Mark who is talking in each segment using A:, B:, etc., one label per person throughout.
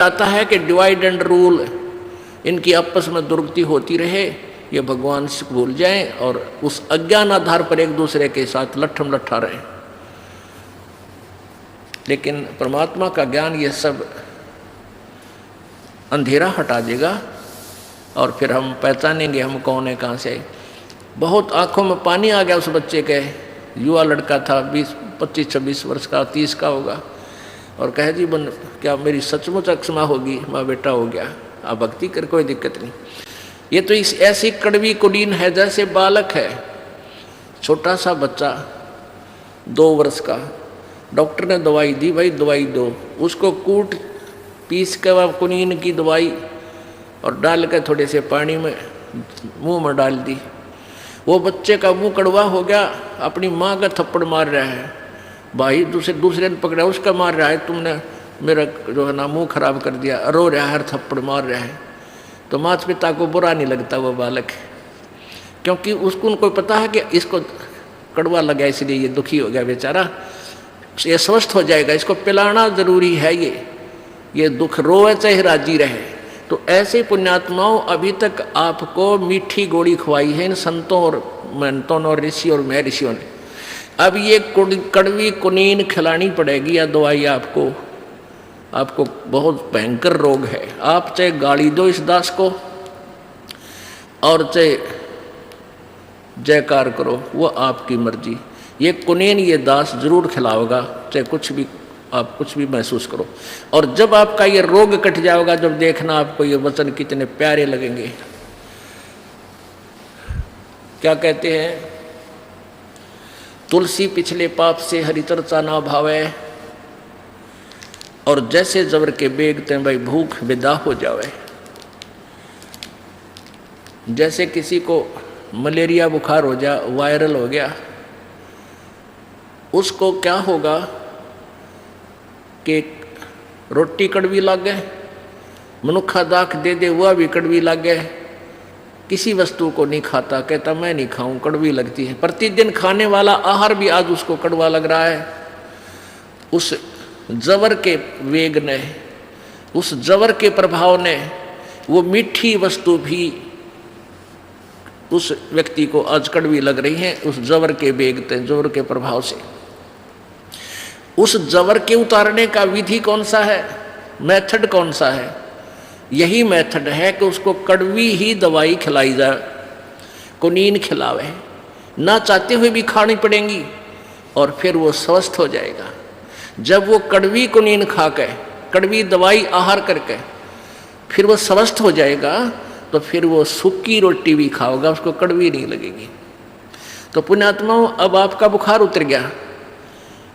A: आता है कि डिवाइड एंड रूल, इनकी आपस में दुर्गति होती रहे, ये भगवान से भूल जाएं और उस अज्ञान आधार पर एक दूसरे के साथ लट्ठम लट्ठा रहे। लेकिन परमात्मा का ज्ञान ये सब अंधेरा हटा देगा और फिर हम पहचानेंगे हम कौन है, कहाँ से। बहुत आंखों में पानी आ गया उस बच्चे के, युवा लड़का था, 25-26 वर्ष का, 30 का होगा, और कहे जी बन क्या मेरी सचमुच अक्षमा होगी, माँ बेटा हो गया, आप भक्ति कर, कोई दिक्कत नहीं। ये तो इस ऐसी कड़वी कुलीन है जैसे बालक है, छोटा सा बच्चा 2 वर्ष का, डॉक्टर ने दवाई दी, भाई दवाई दो, उसको कूट पीस के वह कुनीन की दवाई और डाल के थोड़े से पानी में मुंह में डाल दी, वो बच्चे का मुंह कड़वा हो गया, अपनी माँ का थप्पड़ मार रहा है, भाई दूसरे ने पकड़ा उसका मार रहा है, तुमने मेरा जो है ना मुंह खराब कर दिया, रो रहा है, हर थप्पड़ मार रहा है। तो माता पिता को बुरा नहीं लगता वो बालक, क्योंकि उसको उनको पता है कि इसको कड़वा लगा इसलिए ये दुखी हो गया बेचारा, ये स्वस्थ हो जाएगा, इसको पिलाना जरूरी है, ये दुख रोए चाहे राजी रहे। तो ऐसे पुण्यात्माओं अभी तक आपको मीठी गोली खुआई है इन संतों और महंतों और ऋषि और महर्षियों ने, अब ये कड़वी कुनीन खिलानी पड़ेगी या दवाई आपको बहुत भयंकर रोग है। आप चाहे गाली दो इस दास को और चाहे जयकार करो, वो आपकी मर्जी, ये कुनीन ये दास जरूर खिलाओगा, चाहे कुछ भी आप कुछ भी महसूस करो। और जब आपका ये रोग कट जाएगा, जब देखना आपको ये वचन कितने प्यारे लगेंगे। क्या कहते हैं, तुलसी पिछले पाप से हरि चर्चा ना भावे, और जैसे जबर के बेगते भाई भूख विदा हो जावे। जैसे किसी को मलेरिया बुखार हो जा, वायरल हो गया, उसको क्या होगा कि रोटी कड़वी लग गए, मनुखा दाख दे दे वह भी कड़वी लग गए, किसी वस्तु को नहीं खाता, कहता मैं नहीं खाऊं, कड़वी लगती है। प्रतिदिन खाने वाला आहार भी आज उसको कड़वा लग रहा है। उस जबर के वेग ने, उस जबर के प्रभाव ने, वो मीठी वस्तु भी उस व्यक्ति को आज कड़वी लग रही है, उस जबर के वेग से, जबर के प्रभाव से। उस जबर के उतारने का विधि कौन सा है, मेथड कौन सा है? यही मेथड है कि उसको कड़वी ही दवाई खिलाई जाए, कुनीन खिलावे, ना चाहते हुए भी खानी पड़ेंगी, और फिर वो स्वस्थ हो जाएगा। जब वो कड़वी कुनीन खा के, कड़वी दवाई आहार करके फिर वो स्वस्थ हो जाएगा, तो फिर वो सूखी रोटी भी खाओगा, उसको कड़वी नहीं लगेगी। तो पुण्यात्माओं, अब आपका बुखार उतर गया,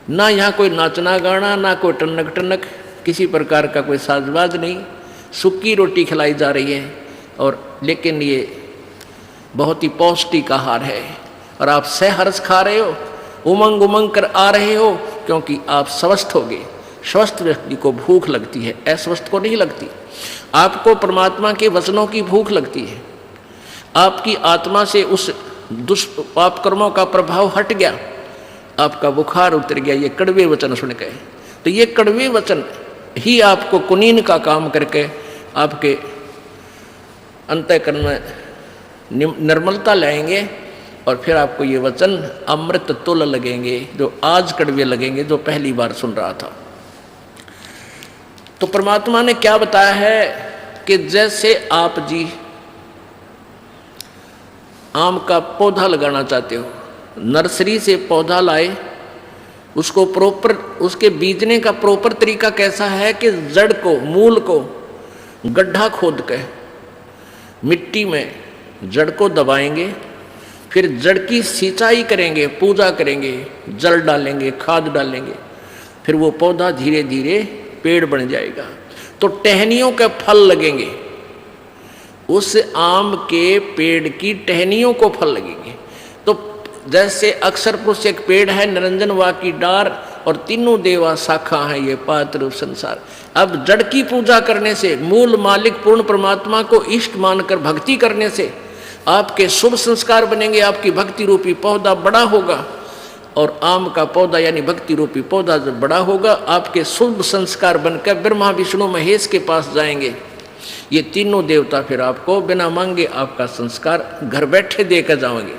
A: ना यहाँ कोई नाचना गाना, ना कोई टनक टनक, किसी प्रकार का कोई साजबाज नहीं, सूखी रोटी खिलाई जा रही है, और लेकिन ये बहुत ही पौष्टिक आहार है, और आप सहर्ष खा रहे हो, उमंग उमंग कर आ रहे हो, क्योंकि आप स्वस्थ हो गए। स्वस्थ व्यक्ति को भूख लगती है, अस्वस्थ को नहीं लगती। आपको परमात्मा के वचनों की भूख लगती है, आपकी आत्मा से उस दुष्पाप कर्मों का प्रभाव हट गया, आपका बुखार उतर गया ये कड़वे वचन सुन के। तो ये कड़वे वचन ही आपको कुनीन का काम करके आपके अंतःकरण में निर्मलता लाएंगे, और फिर आपको ये वचन अमृत तुल लगेंगे, जो आज कड़वे लगेंगे, जो पहली बार सुन रहा था। तो परमात्मा ने क्या बताया है कि जैसे आप जी आम का पौधा लगाना चाहते हो, नर्सरी से पौधा लाए, उसको प्रॉपर, उसके बीजने का प्रॉपर तरीका कैसा है कि जड़ को, मूल को गड्ढा खोद के मिट्टी में जड़ को दबाएंगे, फिर जड़ की सिंचाई करेंगे, पूजा करेंगे, जल डालेंगे, खाद डालेंगे, फिर वो पौधा धीरे धीरे पेड़ बन जाएगा। तो टहनियों के फल लगेंगे, उस आम के पेड़ की टहनियों को फल लगेंगे। तो जैसे अक्षर पुरुष एक पेड़ है, निरंजन वा की डार, और तीनों देवा शाखा है ये पात्र संसार। अब जड़ की पूजा करने से, मूल मालिक पूर्ण परमात्मा को इष्ट मानकर भक्ति करने से आपके शुभ संस्कार बनेंगे, आपकी भक्ति रूपी पौधा बड़ा होगा, और आम का पौधा यानी भक्ति रूपी पौधा जब बड़ा होगा, आपके शुभ संस्कार बनकर ब्रह्मा विष्णु महेश के पास जाएंगे। ये तीनों देवता फिर आपको बिना मांगे आपका संस्कार घर बैठे देकर जाओगे।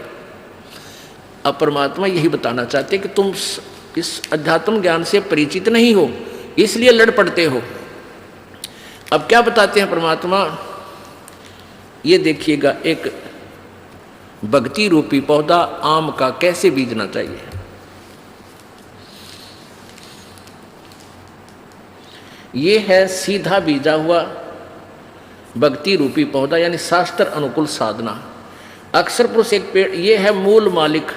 A: अब परमात्मा यही बताना चाहते कि तुम इस अध्यात्म ज्ञान से परिचित नहीं हो, इसलिए लड़ पड़ते हो। अब क्या बताते हैं परमात्मा, ये देखिएगा, एक भक्ति रूपी पौधा आम का कैसे बीजना चाहिए। ये है सीधा बीजा हुआ भक्ति रूपी पौधा, यानी शास्त्र अनुकूल साधना। अक्षर पुरुष एक पेड़, ये है मूल मालिक,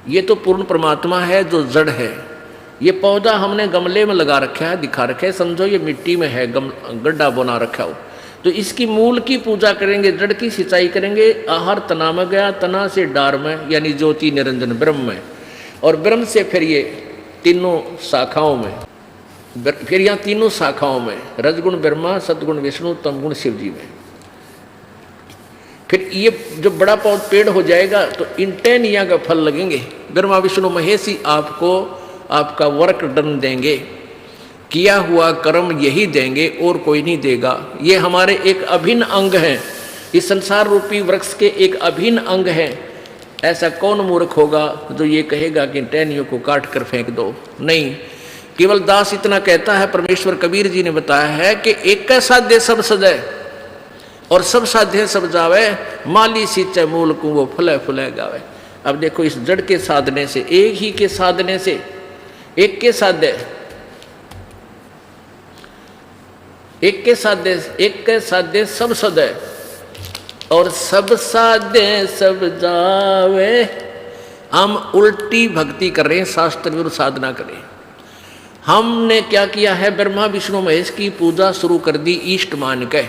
A: ये तो पूर्ण परमात्मा है जो जड़ है। ये पौधा हमने गमले में लगा रखा है, दिखा रखा है, समझो ये मिट्टी में है, गड्ढा बना रखा हो, तो इसकी मूल की पूजा करेंगे, जड़ की सिंचाई करेंगे। आहार तना में गया, तना से डार में यानी ज्योति निरंजन ब्रह्म में, और ब्रह्म से फिर ये तीनों शाखाओं में, फिर यहाँ तीनों शाखाओं में रजगुण ब्रह्मा, सतगुण विष्णु, तमगुण शिव जी में। फिर ये जो बड़ा पेड़ हो जाएगा तो इन 10 यज्ञ का फल लगेंगे। ब्रह्मा विष्णु महेश ही आपको आपका वर्क डन देंगे, किया हुआ कर्म यही देंगे और कोई नहीं देगा। ये हमारे एक अभिन्न अंग हैं, इस संसार रूपी वृक्ष के एक अभिन्न अंग हैं। ऐसा कौन मूर्ख होगा जो ये कहेगा कि टहनियों को काट कर फेंक दो? नहीं, केवल दास इतना कहता है। परमेश्वर कबीर जी ने बताया है कि एक का साध्य सब सदै और सब साध्य सब जावे, माली सींचे मूल को वो फुले फुले गावे। अब देखो, इस जड़ के साधने से, एक ही के साधने से, एक के साध्य, एक के साध्य, एक के साध्य सब सदै और सब साध्य सब जावे। हम उल्टी भक्ति कर रहे हैं, शास्त्र विरुद्ध साधना करें। हमने क्या किया है, ब्रह्मा विष्णु महेश की पूजा शुरू कर दी ईष्ट मान के,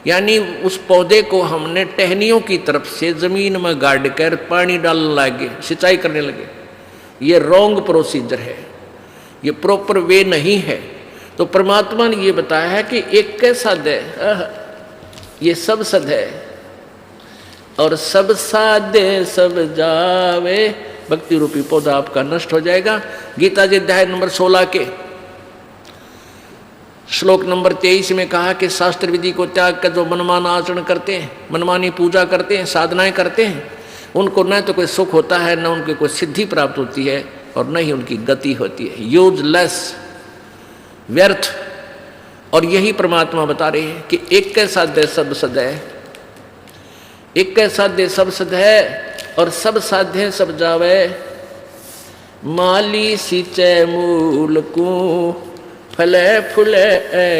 A: यानी उस पौधे को हमने टहनियों की तरफ से जमीन में गाड़ कर पानी डालने लगे, सिंचाई करने लगे। ये रॉन्ग प्रोसीजर है, ये प्रॉपर वे नहीं है। तो परमात्मा ने ये बताया है कि एक के साध है, ये सब सद है और सब साधे सब जावे। भक्ति रूपी पौधा आपका नष्ट हो जाएगा। गीता जी अध्याय नंबर 16 के श्लोक नंबर 23 में कहा कि शास्त्र विधि को त्याग कर जो मनमाना आचरण करते हैं, मनमानी पूजा करते हैं, साधनाएं करते हैं, उनको न तो कोई सुख होता है, न उनकी कोई सिद्धि प्राप्त होती है और न ही उनकी गति होती है। यूजलेस, व्यर्थ। और यही परमात्मा बता रहे हैं कि एक के साध्य सब सद है, एक के साध्य सब सद है और सब साध्य सब जावे। माली सींचे मूल को फले फूले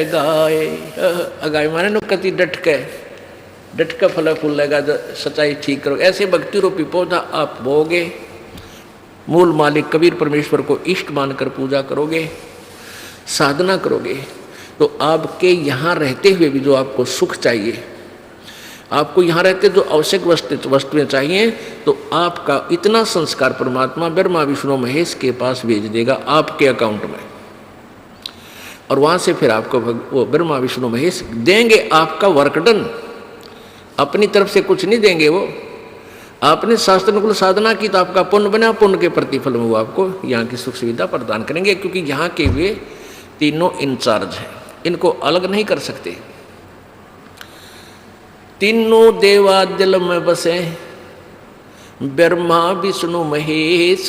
A: गाए। गाय माने नो कति डट के फले फूल लेगा, सच्चाई ठीक करो। ऐसे भक्ति रूपी पौधा आप बोगे, मूल मालिक कबीर परमेश्वर को इष्ट मानकर पूजा करोगे, साधना करोगे, तो आपके यहाँ रहते हुए भी जो आपको सुख चाहिए, आपको यहाँ रहते जो आवश्यक वस्तुएं चाहिए, तो आपका इतना संस्कार परमात्मा ब्रह्मा विष्णु महेश के पास भेज देगा आपके अकाउंट में, और वहाँ से फिर आपको वो ब्रह्मा विष्णु महेश देंगे आपका वर्क डन। अपनी तरफ से कुछ नहीं देंगे वो। आपने शास्त्रानुकूल साधना की तो आपका पुण्य बना, पुण्य के प्रतिफल में वो आपको यहाँ की सुख सुविधा प्रदान करेंगे, क्योंकि यहाँ के वे तीनों इंचार्ज हैं, इनको अलग नहीं कर सकते। तीनों देवा दिल में बसे, ब्रह्मा विष्णु महेश,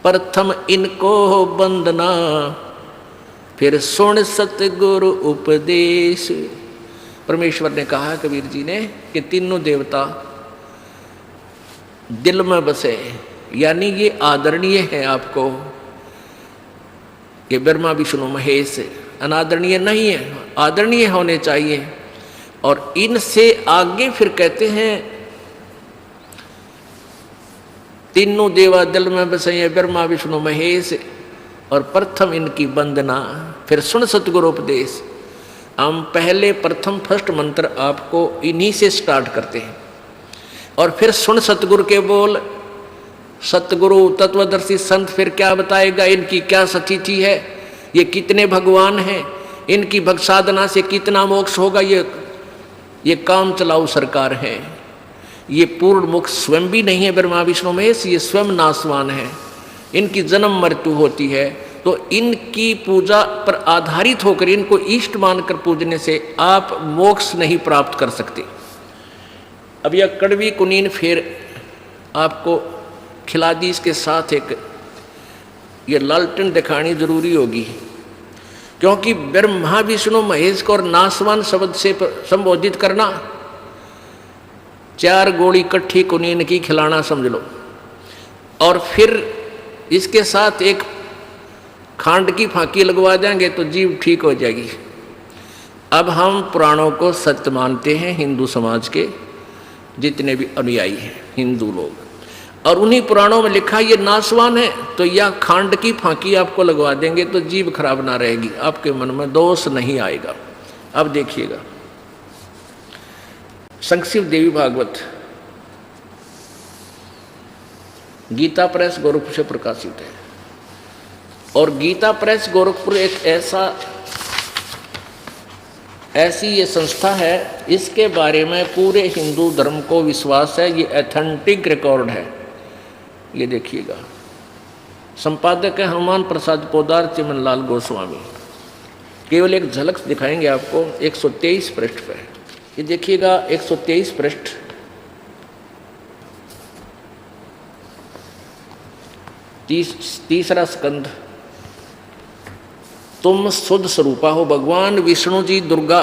A: प्रथम इनको वंदना, फिर सुन सतगुरु उपदेश। परमेश्वर ने कहा कबीर जी ने कि तीनों देवता दिल में बसे, यानी ये आदरणीय है आपको। ये ब्रह्मा विष्णु महेश अनादरणीय नहीं है, आदरणीय होने चाहिए। और इनसे आगे फिर कहते हैं तीनों देवा दिल में बसे ब्रह्मा विष्णु महेश, और प्रथम इनकी वंदना, फिर सुन सतगुरु उपदेश। हम पहले प्रथम फर्स्ट मंत्र आपको इन्हीं से स्टार्ट करते हैं, और फिर सुन सतगुरु के बोल। सतगुरु तत्वदर्शी संत फिर क्या बताएगा, इनकी क्या सच्ची है, ये कितने भगवान हैं, इनकी भक्त साधना से कितना मोक्ष होगा, ये काम चलाऊ सरकार है। ये पूर्ण मुख स्वयं भी नहीं है ब्रह्मा विष्णु महेश, ये स्वयं नाशवान है, इनकी जन्म मृत्यु होती है। तो इनकी पूजा पर आधारित होकर इनको इष्ट मानकर पूजने से आप मोक्ष नहीं प्राप्त कर सकते। अब यह कड़वी कुनीन फिर आपको खिला दी, इसके साथ एक ये लालटेन दिखानी जरूरी होगी, क्योंकि ब्रह्मा विष्णु महेश को और नासवान शब्द से संबोधित करना 4 गोली इकट्ठी कुनीन की खिलाना समझ लो, और फिर इसके साथ एक खांड की फांकी लगवा देंगे तो जीव ठीक हो जाएगी। अब हम पुराणों को सत्य मानते हैं, हिंदू समाज के जितने भी अनुयायी हैं हिंदू लोग, और उन्हीं पुराणों में लिखा ये नासवान है, तो यह खांड की फांकी आपको लगवा देंगे तो जीव खराब ना रहेगी, आपके मन में दोष नहीं आएगा। अब देखिएगा संक्षिप्त देवी भागवत गीता प्रेस गोरखपुर से प्रकाशित है, और गीता प्रेस गोरखपुर एक ऐसी ये संस्था है, इसके बारे में पूरे हिंदू धर्म को विश्वास है, ये ऑथेंटिक रिकॉर्ड है। ये देखिएगा, संपादक है हनुमान प्रसाद पोदार चिमनलाल गोस्वामी। केवल एक झलक दिखाएंगे आपको 123 पृष्ठ पे। ये देखिएगा 123 पृष्ठ, तीसरा स्कंध। तुम शुद्ध स्वरूपा हो। भगवान विष्णु जी दुर्गा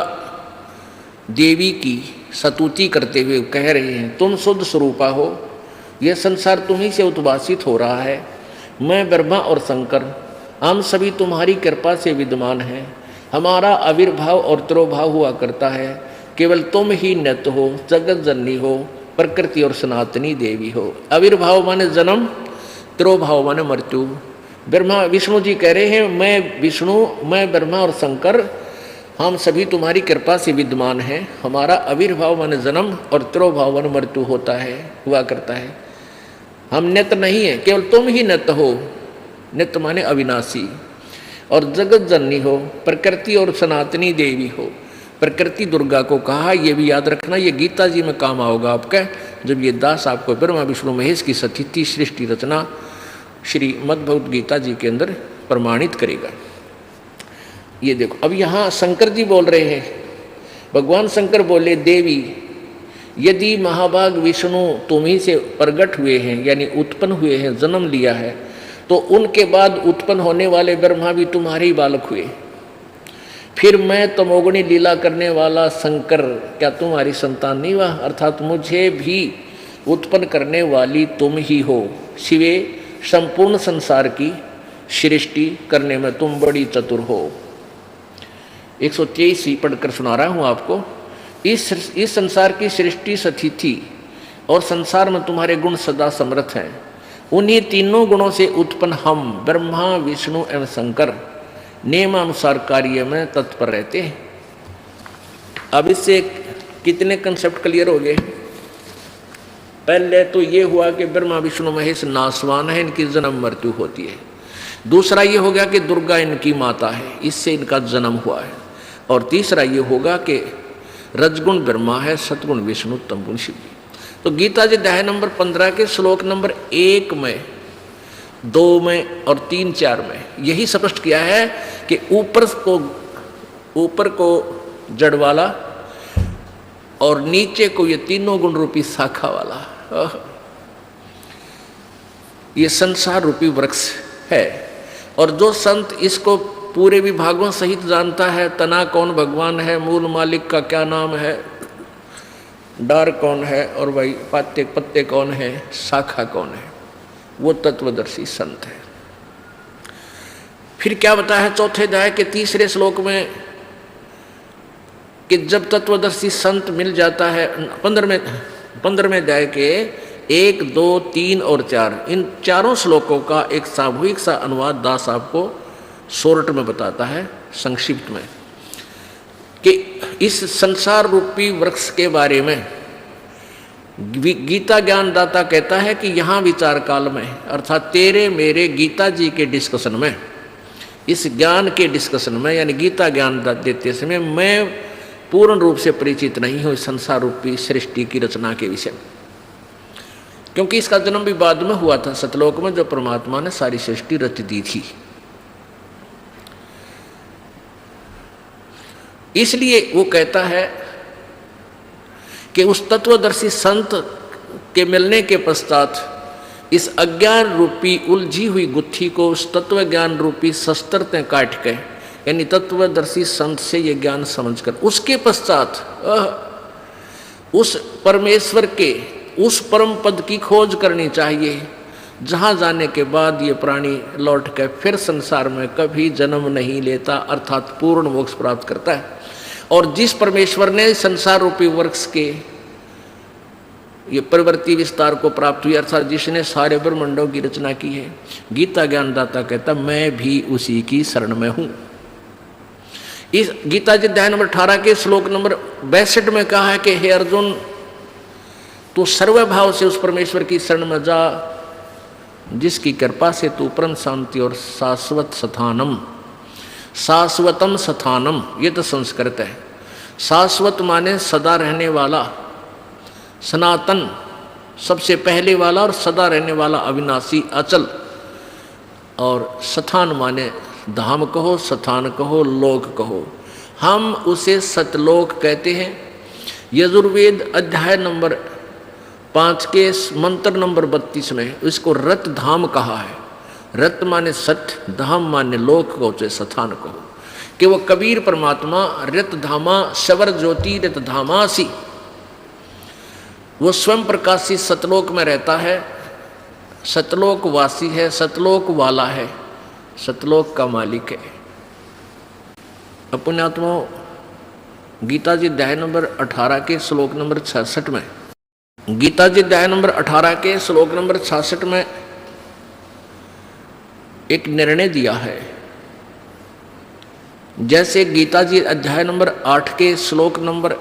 A: देवी की स्तुति करते हुए कह रहे हैं, तुम शुद्ध स्वरूपा हो, यह संसार तुम्ही से उद्भासित हो रहा है। मैं ब्रह्मा और शंकर हम सभी तुम्हारी कृपा से विद्यमान हैं। हमारा आविर्भाव और तिरोभाव हुआ करता है। केवल तुम ही नित्य हो, जगत जननी हो, प्रकृति और सनातनी देवी हो। आविर्भाव माने जन्म, तिरोभाव माने मृत्यु। ब्रह्मा विष्णु जी कह रहे हैं, मैं विष्णु, मैं ब्रह्मा और शंकर हम सभी तुम्हारी कृपा से विद्यमान हैं। हमारा आविर्भाव माने जन्म और तिरोभाव माने मृत्यु होता है, हुआ करता है। हम नित्य नहीं है, केवल तुम ही नित्य हो। नित्य माने अविनाशी, और जगत जननी हो, प्रकृति और सनातनी देवी हो। प्रकृति दुर्गा को कहा, ये भी याद रखना, ये गीता जी में काम आओगा आपका, जब ये दास आपको ब्रह्मा विष्णु महेश की स्थिति सृष्टि रचना श्रीमद् भगवद गीता जी के अंदर प्रमाणित करेगा। ये देखो, अब यहाँ शंकर जी बोल रहे हैं, भगवान शंकर बोले, देवी यदि महाभाग विष्णु तुम्ही से प्रकट हुए हैं, यानी उत्पन्न हुए हैं, जन्म लिया है, तो उनके बाद उत्पन्न होने वाले ब्रह्मा भी तुम्हारे ही बालक हुए। फिर मैं तमोगुणी लीला करने वाला शंकर क्या तुम्हारी संतान नहीं हुआ? अर्थात मुझे भी उत्पन्न करने वाली तुम ही हो। शिवे संपूर्ण संसार की सृष्टि करने में तुम बड़ी चतुर हो। 123 पढ़कर सुना रहा हूँ आपको। इस संसार की सृष्टि स्थिति और संसार में तुम्हारे गुण सदा समर्थ हैं। उन्हीं तीनों गुणों से उत्पन्न हम ब्रह्मा विष्णु एवं शंकर नियमानुसार कार्य में तत्पर रहते हैं। अब इससे कितने कंसेप्ट क्लियर हो गए? पहले तो ये हुआ कि ब्रह्मा विष्णु महेश नासवान है, इनकी जन्म मृत्यु होती है। दूसरा ये हो गया कि दुर्गा इनकी माता है, इससे इनका जन्म हुआ है। और तीसरा ये होगा कि रजगुण ब्रह्मा है, सतगुण विष्णु, तमगुण शिव जी। तो गीता जी अध्याय नंबर 15 के श्लोक नंबर 1 में, 2 में और 3, 4 में यही स्पष्ट किया है कि ऊपर को जड़ वाला और नीचे को ये तीनों गुण रूपी शाखा वाला, ये संसार रूपी वृक्ष है। और जो संत इसको पूरे विभागों सहित जानता है, तना कौन भगवान है, मूल मालिक का क्या नाम है, डार कौन है, और भाई पत्ते कौन है, शाखा कौन है, वो तत्वदर्शी संत है। फिर क्या बताया है चौथे अध्याय के 3 श्लोक में कि जब तत्वदर्शी संत मिल जाता है, 15वें अध्याय के 1, 2, 3 और 4, इन चारों श्लोकों का एक सामूहिक सा अनुवाद दास आपको शॉर्ट में बताता है, संक्षिप्त में, कि इस संसार रूपी वृक्ष के बारे में गीता ज्ञानदाता कहता है कि यहाँ विचार काल में, अर्थात तेरे मेरे गीता जी के डिस्कशन में, इस ज्ञान के डिस्कशन में, यानी गीता ज्ञान देते समय मैं पूर्ण रूप से परिचित नहीं हूँ इस संसार रूपी सृष्टि की रचना के विषय में। क्योंकि इसका जन्म भी बाद में हुआ था सतलोक में, जो परमात्मा ने सारी सृष्टि रच दी थी। इसलिए वो कहता है कि उस तत्वदर्शी संत के मिलने के पश्चात इस अज्ञान रूपी उलझी हुई गुत्थी को उस तत्व ज्ञान रूपी शस्त्र ने काट के, यानी तत्वदर्शी संत से ये ज्ञान समझकर, उसके पश्चात उस परमेश्वर के उस परम पद की खोज करनी चाहिए, जहाँ जाने के बाद ये प्राणी लौट के फिर संसार में कभी जन्म नहीं लेता, अर्थात पूर्ण मोक्ष प्राप्त करता है। और जिस परमेश्वर ने संसार रूपी वृक्ष के ये प्रवृत्ति विस्तार को प्राप्त हुई, अर्थात जिसने सारे ब्रह्मांडों की रचना की है, गीता ज्ञानदाता कहता मैं भी उसी की शरण में हूं। इस गीता जी अध्याय नंबर 18 के श्लोक नंबर 62 में कहा है कि हे अर्जुन, तू सर्वभाव से उस परमेश्वर की शरण में जा, जिसकी कृपा से तू परम शांति और शाश्वत स्थानम, शाश्वतम स्थानम, ये तो संस्कृत है। शाश्वत माने सदा रहने वाला, सनातन सबसे पहले वाला और सदा रहने वाला, अविनाशी अचल। और स्थान माने धाम कहो, स्थान कहो, लोक कहो, हम उसे सतलोक कहते हैं। यजुर्वेद अध्याय नंबर 5 के मंत्र नंबर 32 में इसको रत धाम कहा है। रत माने सत्य, धाम माने लोक को, चाहे स्थान को, कि वो कबीर परमात्मा रत धामा शवर ज्योति रत धामासी, वो स्वयं प्रकाशी सतलोक में रहता है, सतलोक वासी है, सतलोक वाला है, सतलोक का मालिक है। अपने आत्मा गीता जी अध्याय नंबर 18 के श्लोक नंबर 66 में, गीता जी अध्याय नंबर 18 के श्लोक नंबर 66 में एक निर्णय दिया है। जैसे गीता जी अध्याय नंबर 8 के श्लोक नंबर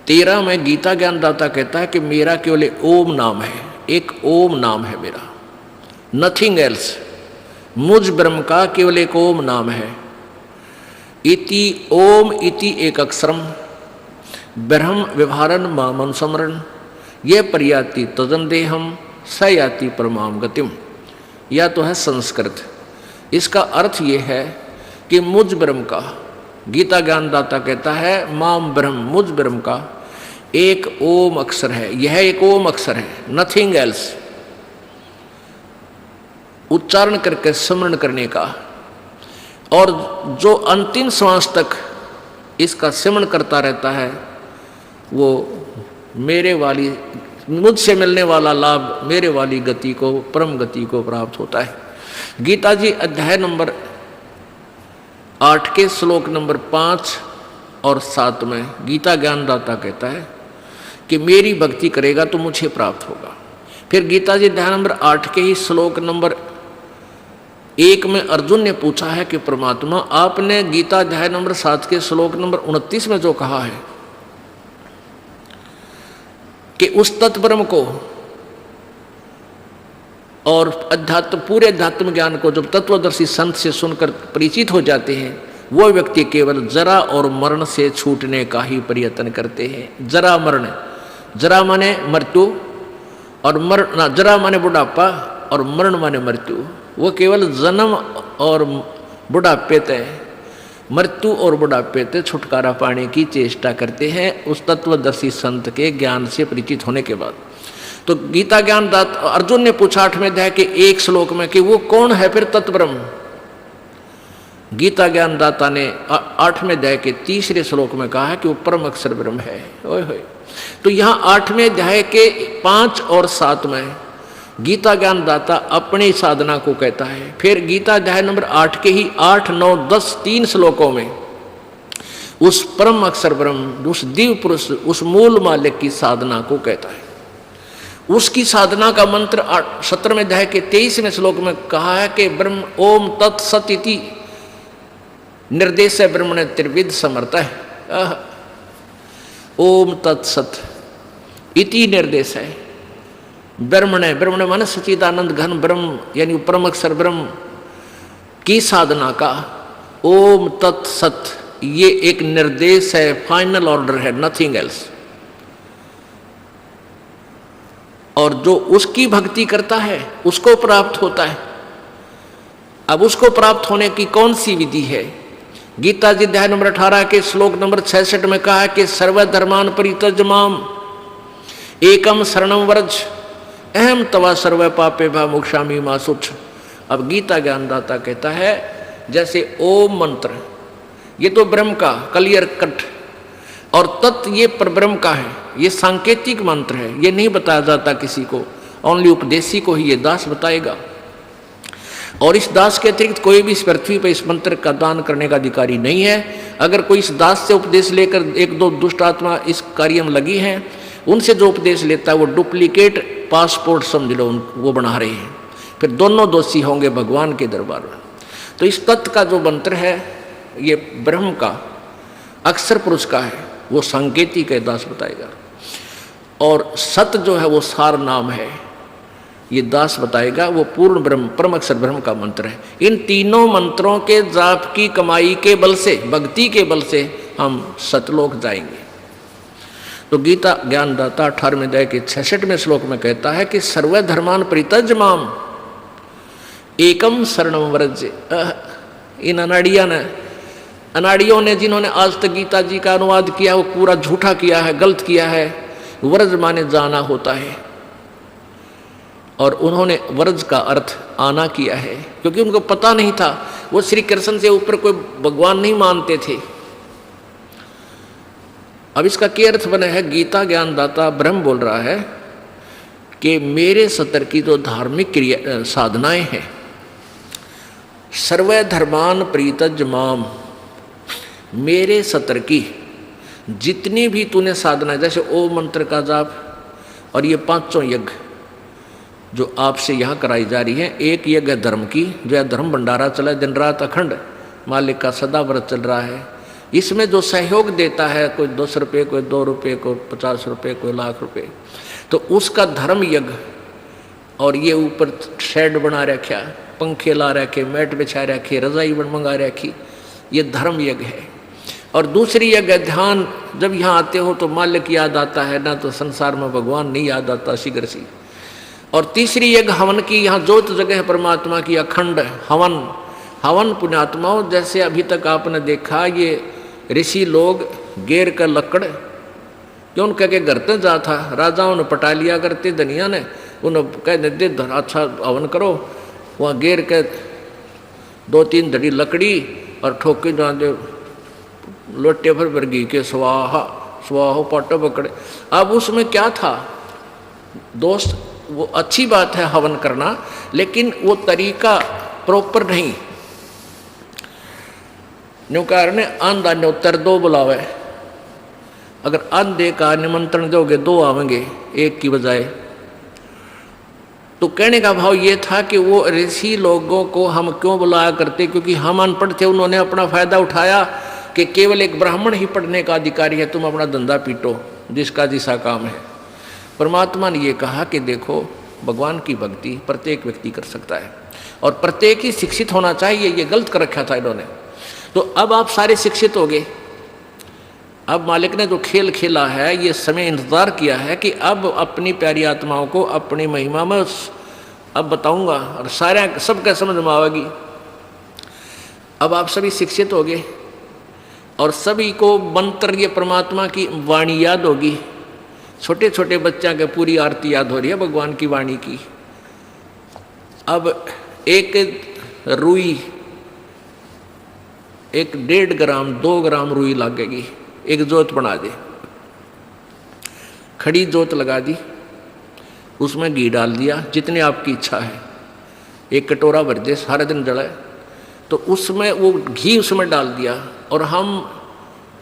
A: 13 में गीता ज्ञानदाता कहता है कि मेरा केवल ओम नाम है, एक ओम नाम है मेरा, नथिंग एल्स, मुझ ब्रह्म का केवल एक ओम नाम है। इति ओम इति एक अक्षरम ब्रह्म व्यवहारन मामन समरण, ये पर्याति तजन देहम स याति परमाम गतिम। या तो है संस्कृत, इसका अर्थ ये है कि मुझ ब्रह्म का, गीता ज्ञानदाता कहता है माम ब्रह्म, मुझ ब्रह्म का एक ओम अक्षर है, यह एक ओम अक्षर है, नथिंग एल्स, उच्चारण करके स्मरण करने का, और जो अंतिम श्वास तक इसका स्मरण करता रहता है वो मेरे वाली, मुझसे मिलने वाला लाभ, मेरे वाली गति को, परम गति को प्राप्त होता है। गीता जी अध्याय नंबर 8 के श्लोक नंबर 5 और 7 में गीता ज्ञानदाता कहता है कि मेरी भक्ति करेगा तो मुझे प्राप्त होगा। फिर गीता जी अध्याय नंबर 8 के ही श्लोक नंबर 1 में अर्जुन ने पूछा है कि परमात्मा आपने गीता अध्याय नंबर 7 के श्लोक नंबर 29 में जो कहा है कि उस तत्परम को और अध्यात्म, पूरे अध्यात्म ज्ञान को जब तत्वदर्शी संत से सुनकर परिचित हो जाते हैं, वो व्यक्ति केवल जरा और मरण से छूटने का ही प्रयत्न करते हैं। जरा मरण, जरा माने मृत्यु और मरण, जरा माने बुढ़ापा और मरण माने मृत्यु। वो केवल जन्म और बुढ़ापे तय, मृत्यु और बुढ़ापे से छुटकारा पाने की चेष्टा करते हैं उस तत्वदर्शी संत के ज्ञान से परिचित होने के बाद। तो गीता ज्ञानदाता अर्जुन ने पूछा 8वें अध्याय के एक श्लोक में कि वो कौन है फिर तत्ब्रह्म। गीता ज्ञानदाता ने 8वें अध्याय के 3रे श्लोक में कहा है कि वो परम अक्षर ब्रह्म है। ओए होए। तो यहाँ 8वें अध्याय के 5 और 7 में गीता ज्ञानदाता अपनी साधना को कहता है। फिर गीता अध्याय नंबर 8 के ही 8, 9, 10 3 श्लोकों में उस परम अक्षर ब्रह्म, उस दिव्य पुरुष, उस मूल मालिक की साधना को कहता है। उसकी साधना का मंत्र 17वें अध्याय के 23वें श्लोक में कहा है कि ब्रह्म ओम तत्सत इति निर्देश है, ब्रह्म ने त्रिविध समर्थ है। ओम तत्सत इति निर्देश है ब्रह्म ने मन सच्चिदानंद घन ब्रह्म यानी परम अक्षर ब्रह्म की साधना का ओम तत्सत ये एक निर्देश है, फाइनल ऑर्डर है, नथिंग एल्स। और जो उसकी भक्ति करता है उसको प्राप्त होता है। अब उसको प्राप्त होने की कौन सी विधि है? गीता जी अध्याय नंबर 18 के श्लोक नंबर 66 में कहा है कि सर्वधर्मान परित्यज्य माम एकम शरणम व्रज अहम तवा सर्व पापे भा मोक्षामि मा शुच। अब गीता ज्ञानदाता कहता है जैसे ओम मंत्र, ये तो ब्रह्म का क्लियर कट, और तत् ये परब्रह्म का है, ये सांकेतिक मंत्र है, ये नहीं बताया जाता किसी को, ओनली उपदेशी को ही ये दास बताएगा। और इस दास के अतिरिक्त कोई भी इस पृथ्वी पर इस मंत्र का दान करने का अधिकारी नहीं है। अगर कोई इस दास से उपदेश लेकर एक दो दुष्ट आत्मा इस कार्य में लगी हैं, उनसे जो उपदेश लेता है वो डुप्लीकेट पासपोर्ट समझ लो वो बना रहे हैं, फिर दोनों दोषी होंगे भगवान के दरबार में। तो इस तत्व का जो मंत्र है ये ब्रह्म का अक्षर पुरुष का है, वो सांकेतिक है, दास बताएगा। और सत जो है वो सार नाम है, ये दास बताएगा, वो पूर्ण ब्रह्म परम अक्षर ब्रह्म का मंत्र है। इन तीनों मंत्रों के जाप की कमाई के बल से, भक्ति के बल से हम सतलोक जाएंगे। तो गीता ज्ञानदाता 18वें अध्याय के 66वें श्लोक में कहता है कि सर्वधर्मान परित्यज्य माम एकम शरणम व्रज। इन अनाड़ियों ने जिन्होंने आज तक गीता जी का अनुवाद किया वो पूरा झूठा किया है, गलत किया है। व्रज माने जाना होता है, और उन्होंने व्रज का अर्थ आना किया है, क्योंकि उनको पता नहीं था, वो श्री कृष्ण से ऊपर कोई भगवान नहीं मानते थे। अब इसका क्या अर्थ बना है? गीता ज्ञानदाता ब्रह्म बोल रहा है कि मेरे सतर की जो धार्मिक क्रिया साधनाएं हैं, सर्व धर्मान प्रीतज माम, मेरे सतर की जितनी भी तूने साधना, जैसे ओम मंत्र का जाप और ये पांचों यज्ञ जो आपसे यहाँ कराई जा रही है, एक यज्ञ धर्म की जो है धर्म भंडारा चला दिन रात अखंड, मालिक का सदा व्रत चल रहा है। इसमें जो सहयोग देता है, कोई 10 रुपये, कोई 2 रुपये, कोई 50 रुपये, कोई लाख रुपये, तो उसका धर्म यज्ञ। और ये ऊपर शेड बना रखा, पंखे ला रखे, मैट बिछा रखे, रजाई मंगा रखी, ये धर्म यज्ञ है। और दूसरी यज्ञ ध्यान, जब यहाँ आते हो तो मालिक याद आता है, ना तो संसार में भगवान नहीं याद आता शीघ्र सी। और तीसरी यज्ञ हवन की, यहाँ जोत जगह है परमात्मा की, अखंड हवन। हवन पुण्यात्माओं, जैसे अभी तक आपने देखा ये ऋषि लोग गेर का लकड़ क्यों कह के घर तक जा था, राजाओं ने पटा लिया करते, धनिया ने उन्हें कह दे अच्छा हवन करो, वहाँ गेर के 2-3 धड़ी लकड़ी और ठोके जा दे लोटे भर वर्गी के स्वाहा स्वाहो पाटो पकड़े। अब उसमें क्या था दोस्त, वो अच्छी बात है हवन करना, लेकिन वो तरीका प्रॉपर नहीं। न्यू कारण अंधा न्योतर 2 बुलावे, अगर अंधे का निमंत्रण दोगे 2 आवेंगे एक की बजाय। तो कहने का भाव ये था कि वो ऋषि लोगों को हम क्यों बुलाया करते, क्योंकि हम अनपढ़ थे, उन्होंने अपना फायदा उठाया कि केवल एक ब्राह्मण ही पढ़ने का अधिकारी है, तुम अपना धंधा पीटो, जिसका जिसा काम है। परमात्मा ने ये कहा कि देखो भगवान की भक्ति प्रत्येक व्यक्ति कर सकता है और प्रत्येक ही शिक्षित होना चाहिए, ये गलत कर रखा था इन्होंने। तो अब आप सारे शिक्षित हो गए। अब मालिक ने जो खेल खेला है, ये समय इंतजार किया है कि अब अपनी प्यारी आत्माओं को अपनी महिमा में अब बताऊंगा और सारे सबका समझ में आवेगी। अब आप सभी शिक्षित हो गए और सभी को मंत्र ये परमात्मा की वाणी याद होगी। छोटे छोटे बच्चा के पूरी आरती याद हो रही है भगवान की वाणी की। अब एक रुई, एक 1.5 ग्राम 2 ग्राम रुई लगेगी, एक जोत बना दे, खड़ी जोत लगा दी, उसमें घी डाल दिया जितने आपकी इच्छा है, एक कटोरा भर दे, सारे दिन जलाए, तो उसमें वो घी उसमें डाल दिया और हम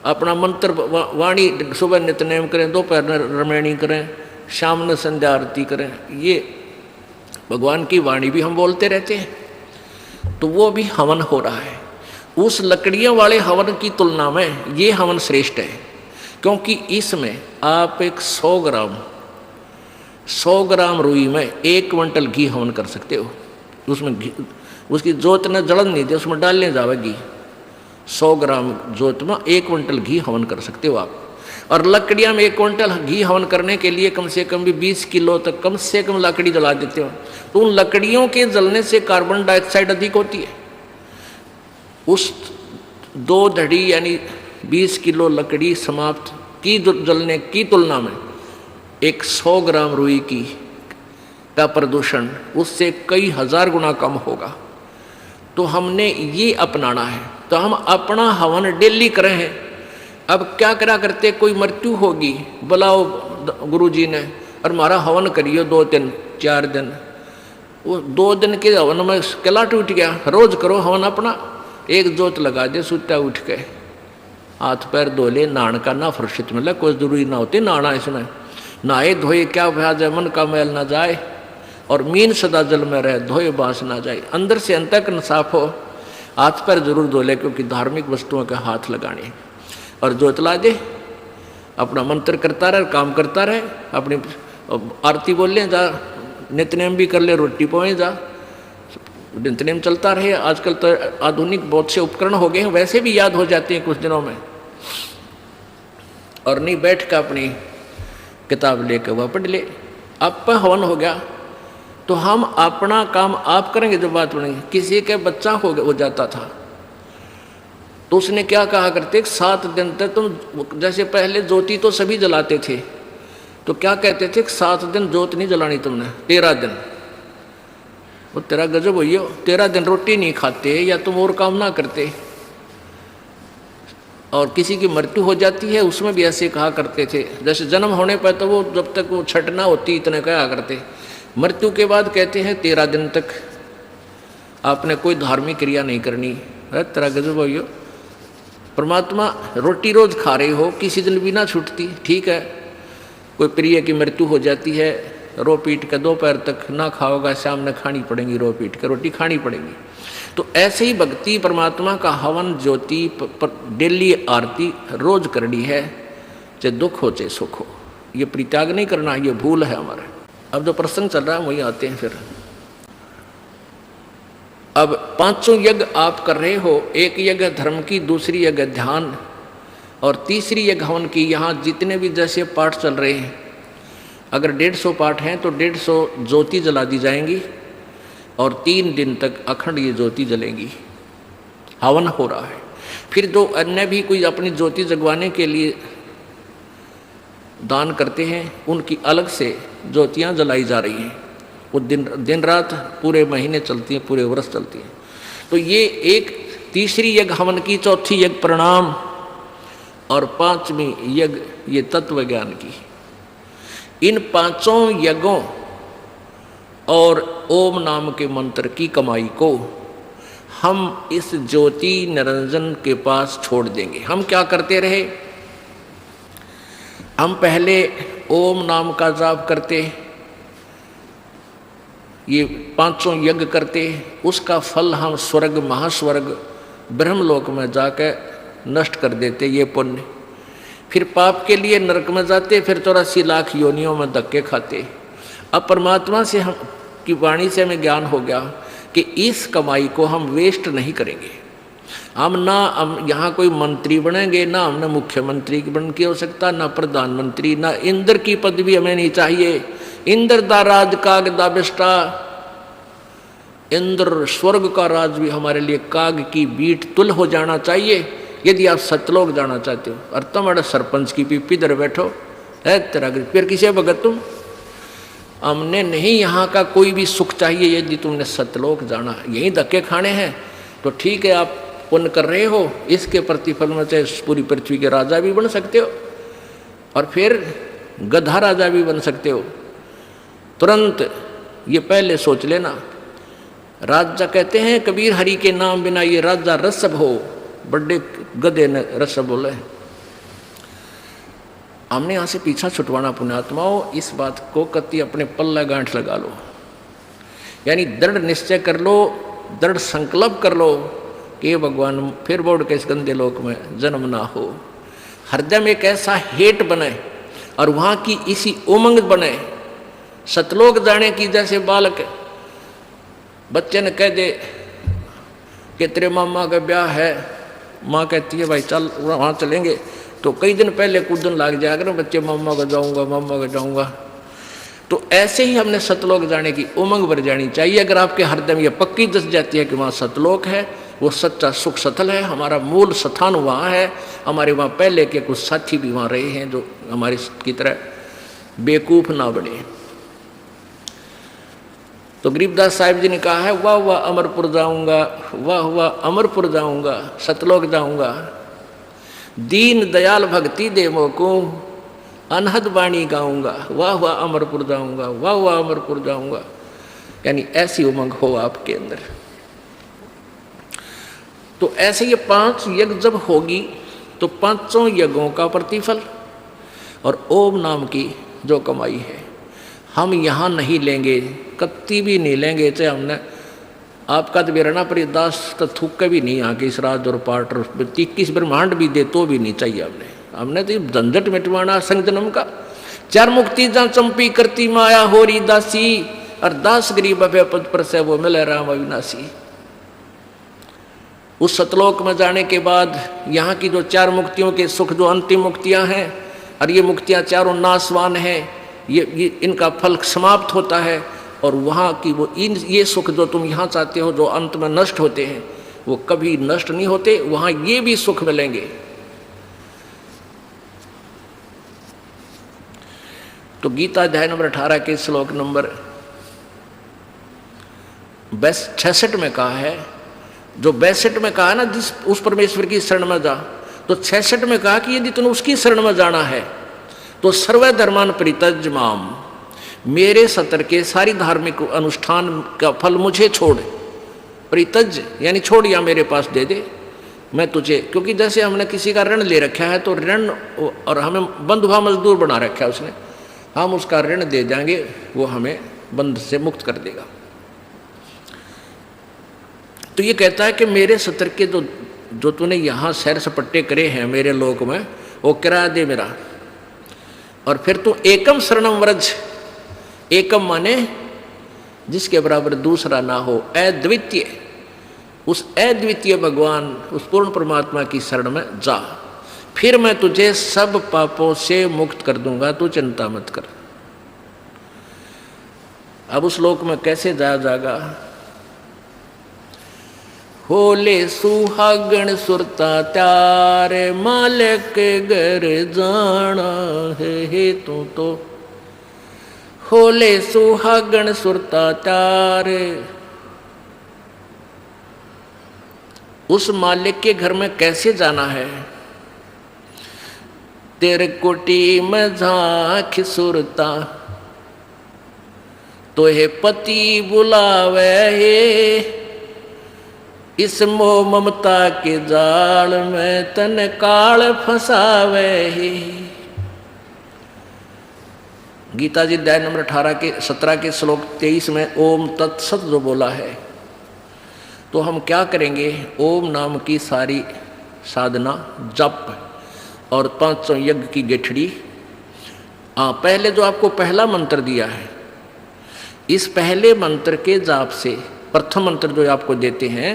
A: अपना मंत्र वाणी सुबह नित्यनेम करें, दोपहर रमैणी करें, शाम में संध्या आरती करें। ये भगवान की वाणी भी हम बोलते रहते हैं, तो वो भी हवन हो रहा है। उस लकड़ियों वाले हवन की तुलना में ये हवन श्रेष्ठ है, क्योंकि इसमें आप एक 100 ग्राम रुई में 1 क्विंटल घी हवन कर सकते हो। उसमें घी, उसकी जोत ने जलन नहीं दी, उसमें डालने जावे घी 100 ग्राम जोत में 1 क्विंटल घी हवन कर सकते हो आप। और लकड़ियाँ में 1 क्विंटल घी हवन करने के लिए कम से कम भी 20 किलो तक कम से कम लकड़ी जला देते हो। तो उन लकड़ियों के जलने से कार्बन डाइऑक्साइड अधिक होती है। उस 2 धड़ी यानी 20 किलो लकड़ी समाप्त की जलने की तुलना में एक 100 ग्राम रुई की का प्रदूषण उससे कई हजार गुना कम होगा। तो हमने ये अपनाना है। तो हम अपना हवन डेली करें हैं। अब क्या करा करते, कोई मृत्यु होगी, बुलाओ गुरुजी ने और हमारा हवन करियो 2 दिन 4 दिन। वो 2 दिन के हवन में किला टूट गया। रोज करो हवन अपना, एक जोत लगा दे, सुता उठ के हाथ पैर धो ले, नहान का ना फुर्सत मिले, कोई जरूरी ना होती नहाना। इसमें नहाए धोए क्या भ्याज है, मन का मैल ना जाए और मीन सदा जल में रहे, धोए बांस ना जाए। अंदर से अंतःकरण साफ हो, हाथ पैर जरूर धो ले, क्योंकि धार्मिक वस्तुओं के हाथ लगाने। और जोत ला दे, अपना मंत्र करता रहे, काम करता रहे, अपनी आरती बोल ले, जा नित्यनेम भी कर ले, रोटी पोए जा, नित्यनेम चलता रहे। आजकल तो आधुनिक बहुत से उपकरण हो गए हैं, वैसे भी याद हो जाते हैं कुछ दिनों में। और नहीं बैठ कर अपनी किताब लेकर वह पढ़ ले। अब हवन हो गया तो हम अपना काम आप करेंगे। जो बात बनेगी, किसी के बच्चा हो जाता था तो उसने क्या कहा करते, 7 दिन तक तुम, जैसे पहले ज्योति तो सभी जलाते थे, तो क्या कहते थे, 7 दिन ज्योत नहीं जलानी तुमने, 13 दिन। वो तेरा गजब हुई हो, 13 दिन रोटी नहीं खाते या तुम और काम ना करते। और किसी की मृत्यु हो जाती है उसमें भी ऐसे कहा करते थे। जैसे जन्म होने पर तो वो जब तक वो छठ ना होती इतने कहा करते, मृत्यु के बाद कहते हैं 13 दिन तक आपने कोई धार्मिक क्रिया नहीं करनी। अरे तेरा गजब हुई हो, परमात्मा रोटी रोज खा रहे हो, किसी दिन भी ना छूटती, ठीक है। कोई प्रिय की मृत्यु हो जाती है, रो पीट के दोपहर तक ना खाओगा, शाम में खानी पड़ेगी, रो पीट के रोटी खानी पड़ेगी। तो ऐसे ही भक्ति परमात्मा का हवन ज्योति डेली आरती रोज करनी है, चाहे दुख हो चाहे सुख हो। ये परित्याग नहीं करना, ये भूल है हमारा। अब जो प्रसंग चल रहा है वही आते हैं फिर। अब 5 यज्ञ आप कर रहे हो, एक यज्ञ धर्म की, दूसरी यज्ञ ध्यान और तीसरी यज्ञ हवन की। यहाँ जितने भी जैसे पाठ चल रहे हैं, अगर 150 पाठ हैं तो 150 ज्योति जला दी जाएंगी और 3 दिन तक अखंड ये ज्योति जलेंगी। हवन हो रहा है। फिर जो अन्य भी कोई अपनी ज्योति जगवाने के लिए दान करते हैं, उनकी अलग से ज्योतियाँ जलाई जा रही हैं। वो दिन रात पूरे महीने चलती हैं, पूरे वर्ष चलती हैं। तो ये एक तीसरी यज्ञ हवन की, चौथी यज्ञ प्रणाम और 5वीं यज्ञ ये तत्व ज्ञान की। इन 5 यज्ञों और ओम नाम के मंत्र की कमाई को हम इस ज्योति निरंजन के पास छोड़ देंगे। हम क्या करते रहे, हम पहले ओम नाम का जाप करते, ये 5 यज्ञ करते, उसका फल हम स्वर्ग महास्वर्ग ब्रह्मलोक में जाकर नष्ट कर देते, ये पुण्य। फिर पाप के लिए नरक में जाते, फिर 84 लाख योनियों में धक्के खाते। अब परमात्मा से हम की वाणी से हमें ज्ञान हो गया कि इस कमाई को हम वेस्ट नहीं करेंगे। हम यहाँ कोई मंत्री बनेंगे, ना हमने मुख्यमंत्री बन के हो सकता, ना प्रधानमंत्री, ना इंद्र की पदवी हमें नहीं चाहिए। इंद्र दा राज काग दा बिष्टा, इंद्र स्वर्ग का राज भी हमारे लिए काग की बीट तुल हो जाना चाहिए। यदि आप सतलोक जाना चाहते हो और तुम्हारे सरपंच की पीपी दर बैठो है तेरा, फिर किसे भगत तुम? हमने नहीं यहाँ का कोई भी सुख चाहिए। यदि तुमने सतलोक जाना, यही धक्के खाने हैं, तो ठीक है, आप पुण्य कर रहे हो, इसके प्रतिफल में चाहे पूरी पृथ्वी के राजा भी बन सकते हो और फिर गधा राजा भी बन सकते हो। तुरंत ये पहले सोच लेना। राजा कहते हैं कबीर, हरि के नाम बिना ये राजा रसब हो। बड़े गधे ने रसब बोले। हमने यहाँ से पीछा छुटवाना पुण्यात्माओं, इस बात को कति अपने पल्ला गांठ लगा लो, यानी दृढ़ निश्चय कर लो, दृढ़ संकल्प कर लो कि भगवान फिर बोर्ड के इस गंदे लोक में जन्म ना हो। हृदय में एक ऐसा हेट बने और वहाँ की इसी उमंग बने, सतलोक जाने की। जैसे बालक बच्चे ने कह दे कि तेरे मामा का ब्याह है माँ कहती है भाई चल वहाँ चलेंगे, तो कई दिन पहले कूदन लग जाया करें बच्चे, मम्मा को जाऊँगा, मम्मा को जाऊँगा। तो ऐसे ही हमने सतलोक जाने की उमंग भर जानी चाहिए। अगर आपके हरदम ये पक्की दस जाती है कि वहाँ सतलोक है, वो सच्चा सुख सतल है, हमारा मूल स्थान वहाँ है, हमारे वहाँ पहले के कुछ साथी भी वहाँ रहे हैं जो हमारी की तरह बेवकूफ़ ना बने। तो गरीबदास साहिब जी ने कहा है, वाह वाह अमरपुर जाऊँगा, वाह वाह अमरपुर जाऊँगा, सतलोक जाऊँगा, दीन दयाल भक्ति दे मोको, अनहद वाणी गाऊँगा, वाह वाह अमरपुर जाऊँगा, वाह वाह अमरपुर जाऊँगा। यानी ऐसी उमंग हो आपके अंदर। तो ऐसे ये 5 यज्ञ जब होगी तो 5 यज्ञों का प्रतिफल और ओम नाम की जो कमाई है हम यहाँ नहीं लेंगे, कत्ती भी नहीं लेंगे। चाहे हमने आपका तो बेरना पर दास तो थूक के भी नहीं आके इस राज और पाठ 21 ब्रह्मांड भी दे तो भी नहीं चाहिए हमने तो झंझट मिटवाना संग जन्म का। 4 मुक्ति जहाँ चंपी करती माया होरी दासी, और दास गरीब अभय पद पर से वो मिले राम अविनाशी। उस सतलोक में जाने के बाद यहाँ की जो 4 मुक्तियों के सुख जो अंतिम मुक्तियाँ हैं, और ये मुक्तियाँ चारों नाशवान हैं, ये इनका फल समाप्त होता है। और वहाँ की वो ये सुख जो तुम यहाँ चाहते हो जो अंत में नष्ट होते हैं वो कभी नष्ट नहीं होते, वहाँ ये भी सुख मिलेंगे। तो गीता अध्याय नंबर 18 के श्लोक नंबर 66 में कहा है, जो 62 में कहा ना जिस उस परमेश्वर की शरण में जा, तो 66 में कहा कि यदि तुम उसकी शरण में जाना है तो सर्व धर्मान परित्यज माम, मेरे सतर के सारी धार्मिक अनुष्ठान का फल मुझे छोड़। परित्यज यानी छोड़ या मेरे पास दे दे, मैं तुझे, क्योंकि जैसे हमने किसी का ऋण ले रखा है तो ऋण, और हमें बंधुआ मजदूर बना रखा है उसने, हम उसका ऋण दे जाएंगे, वो हमें बंध से मुक्त कर देगा। तो ये कहता है कि मेरे सतर के जो तूने यहाँ सैर सपट्टे करे हैं मेरे लोक में, वो किराया दे मेरा। और फिर तू एकम शरणम व्रज, एकम माने जिसके बराबर दूसरा ना हो, अद्वितीय, उस अद्वितीय भगवान उस पूर्ण परमात्मा की शरण में जा, फिर मैं तुझे सब पापों से मुक्त कर दूंगा, तू चिंता मत कर। अब उस लोक में कैसे जाया जाएगा? होले सुहागण सुरता त्यारे, मालिक घर जाना है तू तो। होले सुहागण सुरता त्यारे, उस मालिक के घर में कैसे जाना है? तेरे कोटी में झांक सुरता, तो हे पति बुलावे हे, इस मोह ममता के जाल में तन काल फंसावे हे। गीता जी अध्याय नंबर 17 के श्लोक 23 में ओम तत्सत जो बोला है, तो हम क्या करेंगे? ओम नाम की सारी साधना, जप और 500 यज्ञ की गेठड़ी। पहले जो आपको पहला मंत्र दिया है, इस पहले मंत्र के जाप से, प्रथम मंत्र जो आपको देते हैं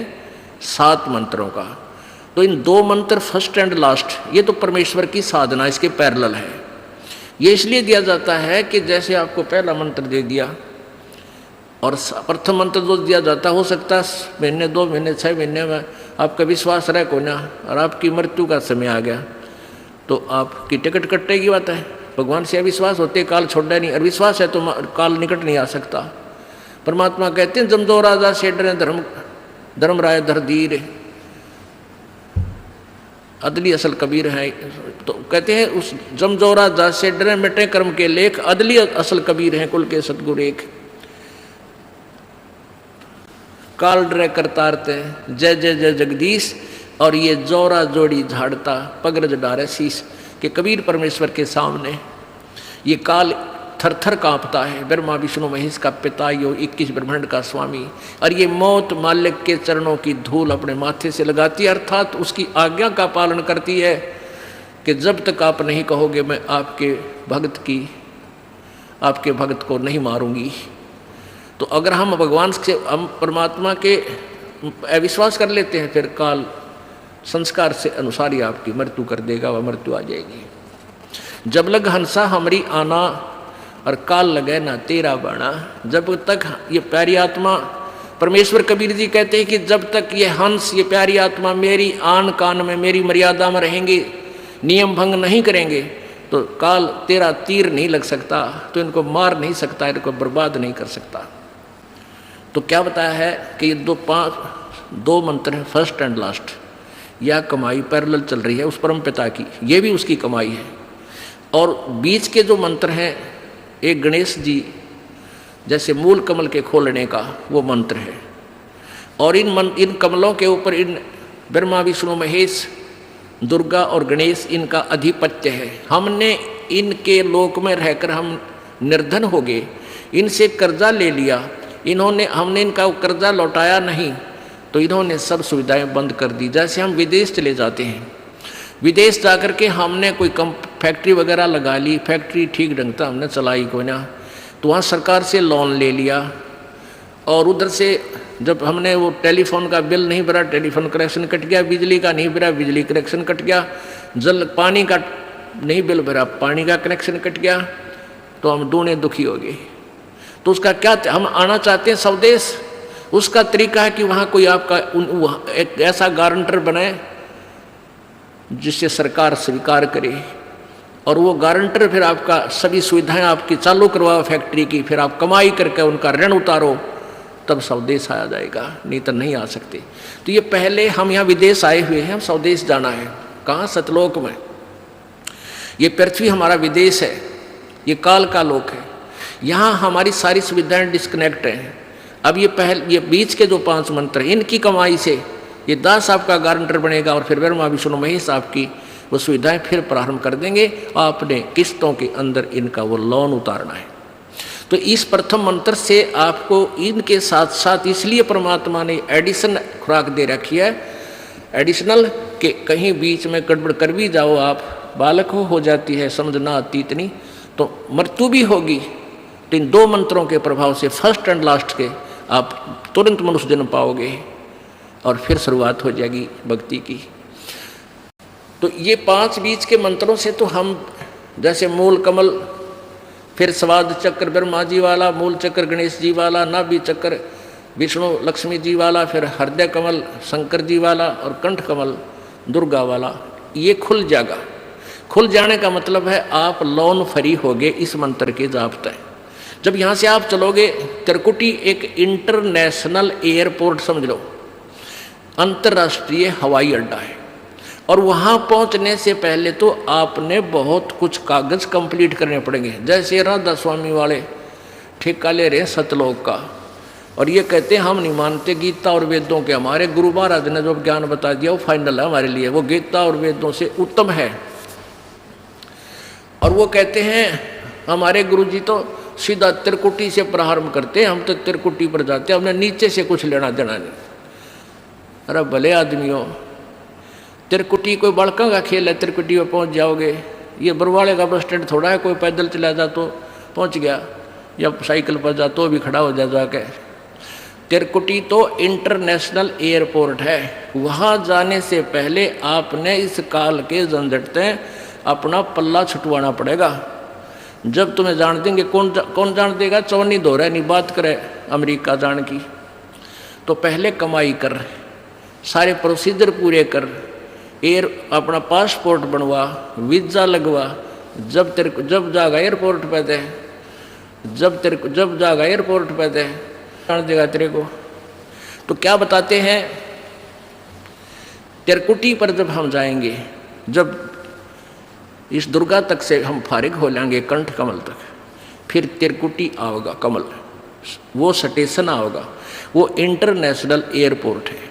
A: 7 मंत्रों का, तो इन 2 मंत्र फर्स्ट एंड लास्ट, ये तो परमेश्वर की साधना इसके पैरेलल है। ये इसलिए दिया जाता है कि जैसे आपको पहला मंत्र दे दिया और प्रथम मंत्र जो दिया जाता, हो सकता है महीने 2 महीने 6 महीने में आपका विश्वास रहे को ना, और आपकी मृत्यु का समय आ गया तो आपकी टिकट कटने की बात है। भगवान से अविश्वास होते काल छोड़ा नहीं, और विश्वास है तो काल निकट नहीं आ सकता। परमात्मा कहते हैं जमदो राजा से डरे धर्म राय धर धीर, अदली असल कबीर है। तो कहते हैं उस जमदो राजा से डरे मिटे कर्म के लेख, अदली असल कबीर हैं कुल के सतगुरु एक। काल डरे करतारते जय जय जय जगदीश, और ये जोरा जोड़ी झाड़ता पगरज डारे शीश, कि कबीर परमेश्वर के सामने ये काल थर थर कांपता है। ब्रह्मा विष्णु महेश का पिता, यो 21 ब्रह्मांड का स्वामी, और ये मौत मालिक के चरणों की धूल अपने माथे से लगाती है, अर्थात उसकी आज्ञा का पालन करती है कि जब तक आप नहीं कहोगे मैं आपके भक्त को नहीं मारूंगी। तो अगर हम भगवान से, हम परमात्मा के अविश्वास कर लेते हैं, फिर काल संस्कार से अनुसार ही आपकी मृत्यु कर देगा, वह मृत्यु आ जाएगी। जब लग हंसा हमारी आना और काल लगे ना तेरा बाणा। जब तक ये प्यारी आत्मा, परमेश्वर कबीर जी कहते हैं कि जब तक ये हंस, ये प्यारी आत्मा मेरी आन कान में, मेरी मर्यादा में रहेंगे, नियम भंग नहीं करेंगे, तो काल तेरा तीर नहीं लग सकता, तो इनको मार नहीं सकता, इनको बर्बाद नहीं कर सकता। तो क्या बताया है कि ये दो मंत्र हैं, फर्स्ट एंड लास्ट। यह कमाई पैरेलल चल रही है उस परम पिता की, ये भी उसकी कमाई है। और बीच के जो मंत्र हैं, एक गणेश जी जैसे मूल कमल के खोलने का वो मंत्र है, और इन कमलों के ऊपर इन ब्रह्मा विष्णु महेश दुर्गा और गणेश इनका अधिपत्य है। हमने इनके लोक में रहकर हम निर्धन हो गए, इनसे कर्जा ले लिया, हमने इनका कर्जा लौटाया नहीं, तो इन्होंने सब सुविधाएं बंद कर दी। जैसे हम विदेश चले जाते हैं, विदेश जाकर के हमने कोई फैक्ट्री वगैरह लगा ली, फैक्ट्री ठीक ढंग से हमने चलाई कोई ना, तो वहाँ सरकार से लोन ले लिया, और उधर से जब हमने वो टेलीफोन का बिल नहीं भरा, टेलीफोन कनेक्शन कट गया, बिजली का नहीं भरा, बिजली कनेक्शन कट गया, पानी का नहीं बिल भरा, पानी का कनेक्शन कट गया, तो हम दूने दुखी हो गए। तो उसका क्या, हम आना चाहते हैं स्वदेश, उसका तरीका है कि वहाँ कोई आपका एक ऐसा गारंटर बनाए जिससे सरकार स्वीकार करे, और वो गारंटर फिर आपका सभी सुविधाएं आपकी चालू करवाओ फैक्ट्री की, फिर आप कमाई करके उनका ऋण उतारो, तब स्वदेश आया जाएगा, नहीं तो नहीं आ सकते। तो ये पहले हम यहाँ विदेश आए हुए हैं, हम स्वदेश जाना है। कहाँ? सतलोक में। ये पृथ्वी हमारा विदेश है, ये काल का लोक है, यहाँ हमारी सारी सुविधाएं डिस्कनेक्ट हैं। अब ये बीच के जो 5 मंत्र, इनकी कमाई से ये दास आपका गारंटर बनेगा, और फिर ब्रह्मा विष्णु महेश आपकी वो सुविधाएं फिर प्रारंभ कर देंगे। आपने किस्तों के अंदर इनका वो लोन उतारना है। तो इस प्रथम मंत्र से आपको इनके साथ साथ इसलिए परमात्मा ने एडिशन खुराक दे रखी है, एडिशनल, कि कहीं बीच में गड़बड़ कर भी जाओ, आप बालक हो जाती है, समझ ना आती इतनी, तो मृत्यु भी होगी। तो इन 2 मंत्रों के प्रभाव से फर्स्ट एंड लास्ट के आप तुरंत मनुष्य जन्म पाओगे, और फिर शुरुआत हो जाएगी भक्ति की। तो ये 5 बीच के मंत्रों से तो हम जैसे मूल कमल, फिर स्वाद चक्र ब्रह्मा जी वाला, मूल चक्र गणेश जी वाला, नाभि चक्र विष्णु लक्ष्मी जी वाला, फिर हृदय कमल शंकर जी वाला, और कंठ कमल दुर्गा वाला, ये खुल जाएगा। खुल जाने का मतलब है आप लोन फ्री होगे इस मंत्र के जाप तय। जब यहाँ से आप चलोगे, त्रिकुटी एक इंटरनेशनल एयरपोर्ट समझ लो, अंतर्राष्ट्रीय हवाई अड्डा है, और वहाँ पहुँचने से पहले तो आपने बहुत कुछ कागज़ कंप्लीट करने पड़ेंगे। जैसे राधा स्वामी वाले ठेका ले रहे हैं सतलोक का, और ये कहते हैं हम नहीं मानते गीता और वेदों के, हमारे गुरु महाराज ने जो ज्ञान बता दिया वो फाइनल है हमारे लिए, वो गीता और वेदों से उत्तम है। और वो कहते हैं हमारे गुरु जी तो सीधा त्रिकुटी से प्रारंभ करते हैं, हम तो त्रिकुटी पर जाते हैं, हमने नीचे से कुछ लेना देना नहीं। अरे भले आदमियों, त्रिकुटी कोई बड़का का खेल है, त्रिकुटी पर पहुंच जाओगे। ये बरवाड़े का बस स्टैंड थोड़ा है, कोई पैदल चला जा तो पहुंच गया, या साइकिल पर जा तो भी खड़ा हो जा जाके। त्रिकुटी तो इंटरनेशनल एयरपोर्ट है, वहाँ जाने से पहले आपने इस काल के झंझट से अपना पल्ला छुटवाना पड़ेगा। जब तुम्हें जान देंगे, कौन जान देगा? चौनी दो रहे नहीं बात करे अमेरिका जान की, तो पहले कमाई कर, सारे प्रोसीजर पूरे कर, अपना पासपोर्ट बनवा, वीज़ा लगवा, जब जाएगा एयरपोर्ट पे दे, जब जाएगा एयरपोर्ट पे दे, जान देगा तेरे को। तो क्या बताते हैं, त्रिकुटी पर जब हम जाएंगे, जब इस दुर्गा तक से हम फारिग हो लेंगे कंठ कमल तक, फिर त्रिकुटी आओगा कमल, वो स्टेशन आओगा, वो इंटरनेशनल एयरपोर्ट है।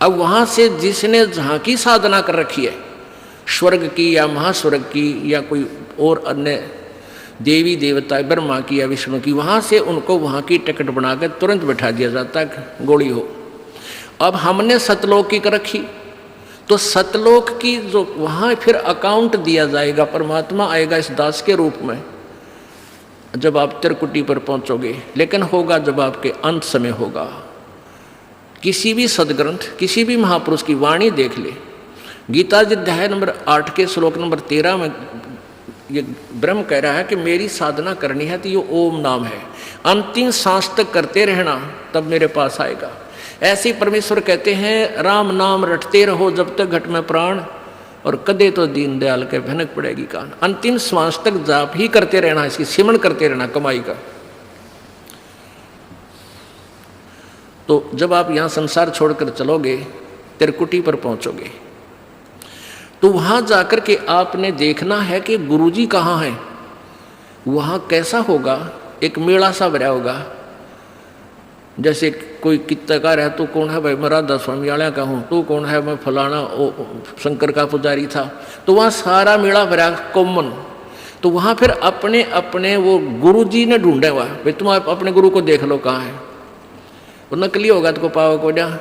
A: अब वहाँ से जिसने जहाँ की साधना कर रखी है, स्वर्ग की या महास्वर्ग की या कोई और अन्य देवी देवता ब्रह्मा की या विष्णु की, वहाँ से उनको वहाँ की टिकट बनाकर तुरंत बैठा दिया जाता है, गोली हो। अब हमने सतलोक की कर रखी, तो सतलोक की जो वहाँ फिर अकाउंट दिया जाएगा, परमात्मा आएगा इस दास के रूप में जब आप त्रिकुटी पर पहुँचोगे, लेकिन होगा जब आपके अंत समय होगा। किसी भी सदग्रंथ, किसी भी महापुरुष की वाणी देख ले, गीता जी अध्याय नंबर 8 के श्लोक नंबर 13 में ये ब्रह्म कह रहा है कि मेरी साधना करनी है तो ये ओम नाम है, अंतिम सांस तक करते रहना तब मेरे पास आएगा। ऐसे परमेश्वर कहते हैं राम नाम रटते रहो जब तक घट में प्राण, और कदे तो दीन दयाल के भनक पड़ेगी कान। अंतिम श्वास तक जाप ही करते रहना, इसकी सिमरण करते रहना कमाई का। तो जब आप यहाँ संसार छोड़कर चलोगे, त्रिकुटी पर पहुँचोगे, तो वहाँ जाकर के आपने देखना है कि गुरुजी कहाँ हैं। वहाँ कैसा होगा, एक मेला सा भरा होगा। जैसे कोई कित्तकार है, तो कौन है भाई, मैं राधा स्वामी वाला का हूँ, तो कौन है, मैं फलाना शंकर का पुजारी था। तो वहाँ सारा मेला भरा कॉमन। तो वहाँ फिर अपने अपने वो गुरुजी ने ढूंढे हुआ भाई, तुम अपने गुरु को देख लो कहाँ है। वो नकली होगा तो को पाओ को जा,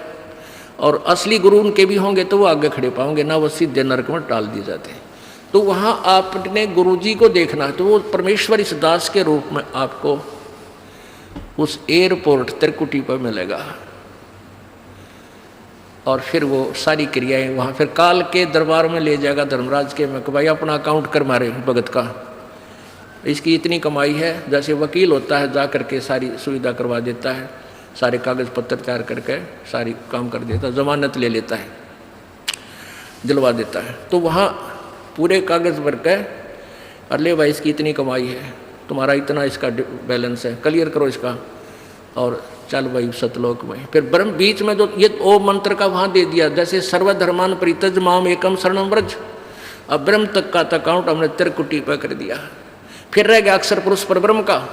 A: और असली गुरु उनके भी होंगे तो वो आगे खड़े पाओगे ना, वो सीधे नरक में टाल दिए जाते हैं। तो वहाँ आपने गुरुजी को देखना है, तो वो परमेश्वर इस दास के रूप में आपको उस एयरपोर्ट त्रिकुटी पर मिलेगा। और फिर वो सारी क्रियाएं वहाँ फिर काल के दरबार में ले जाएगा धर्मराज के में, भाई अपना अकाउंट कर मारे भगत का, इसकी इतनी कमाई है। जैसे वकील होता है, जा करके सारी सुविधा करवा देता है, सारे कागज पत्र तैयार करके सारी काम कर देता है, जमानत ले लेता है, दिलवा देता है। तो वहाँ पूरे कागज भर के, अरे भाई इसकी इतनी कमाई है, तुम्हारा इतना इसका बैलेंस है, क्लियर करो इसका, और चल भाई सतलोक में। फिर ब्रह्म बीच में जो ये ओम मंत्र का वहाँ दे दिया, जैसे सर्वधर्मान परित्यज माम एकम शरणम व्रज। अब ब्रह्म तक का अकाउंट हमने त्रिकुटी पर कर दिया। फिर रह गया अक्षर पुरुष पर ब्रह्म का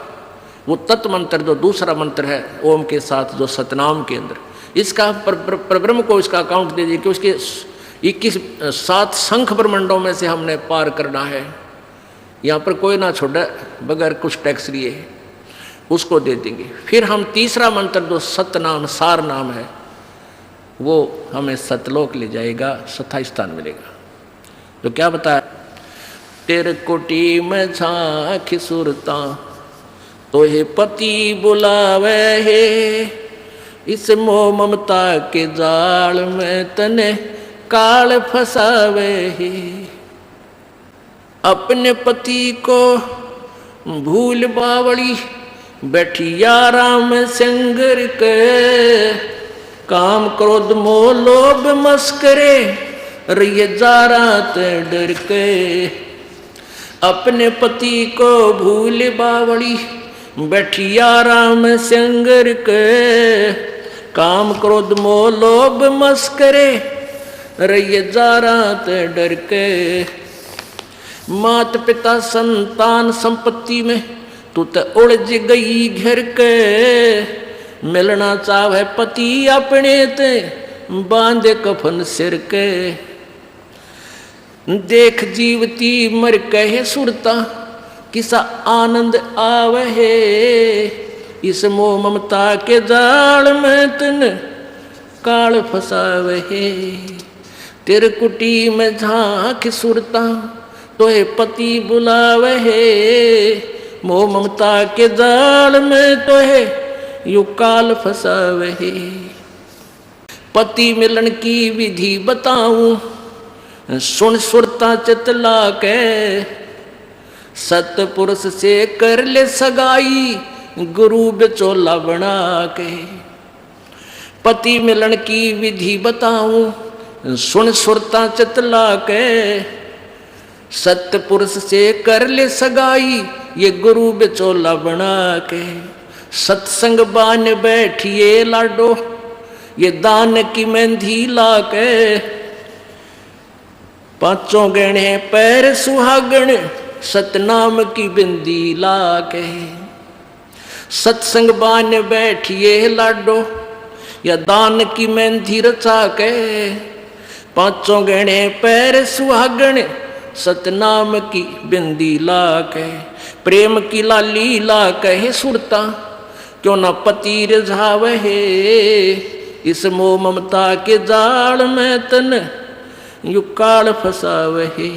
A: वो तत्व मंत्र, जो दूसरा मंत्र है ओम के साथ, जो सतनाम के अंदर, इसका पर ब्रह्म को इसका अकाउंट दे दिया कि उसके 7 शंख ब्रह्मंडों में से हमने पार करना है, यहाँ पर कोई ना छोड़े बगैर कुछ टैक्स लिए, उसको दे देंगे। फिर हम तीसरा मंत्र जो सतनाम सार नाम है, वो हमें सतलोक ले जाएगा, स्थायी स्थान मिलेगा। तो क्या बताया, त्रिकुटी में झांकी सुरता तो हे पति बुलावे हे, इस मोह ममता के जाल में तने काल फसावे हे। अपने पति को भूल बावड़ी बैठी आराम संगर के, काम क्रोध मोह लोभ मस्करे रहिए जा रात डर के। अपने पति को भूल बावड़ी बैठी आराम संगर के, काम क्रोध मोह लोभ मस्करे रहिए जा रात डर के। मात पिता संतान संपत्ति में तू तो उलझ गई घर के, मिलना चाहे पति अपने ते बांधे कफन सिर के। देख जीवती मर कहे सुरता किसा आनंद आवहे, इस मोह ममता के जाल में तन काल फसावहे। त्रिकुटी में झांक सुरता तो हे पति बुलावहे, मोह ममता के जाल में तो है यू काल फसावहे। पति मिलन की विधि बताऊं सुन सुरता चितला के, सतपुरुष से कर ले सगाई गुरु बिचौला बना के। पति मिलन की विधि बताऊं सुन सुरता चितला के, सतपुरुष से कर ले सगाई ये गुरु बिचौला बना के। सत्संग बान बैठिए लाडो ये दान की मेहंदी ला के, पांचों गहने पैर सुहागण सतनाम की बिंदी ला के। सत्संग बान बैठिए लाडो या दान की मेहंदी रचा के, पांचों गहने पैर सुहागण सतनाम की बिंदी ला के। प्रेम की लाली ला कहे सुरता क्यों ना पति रिझावहे, इस मोह ममता के जाल में तन यू काल फसावहे।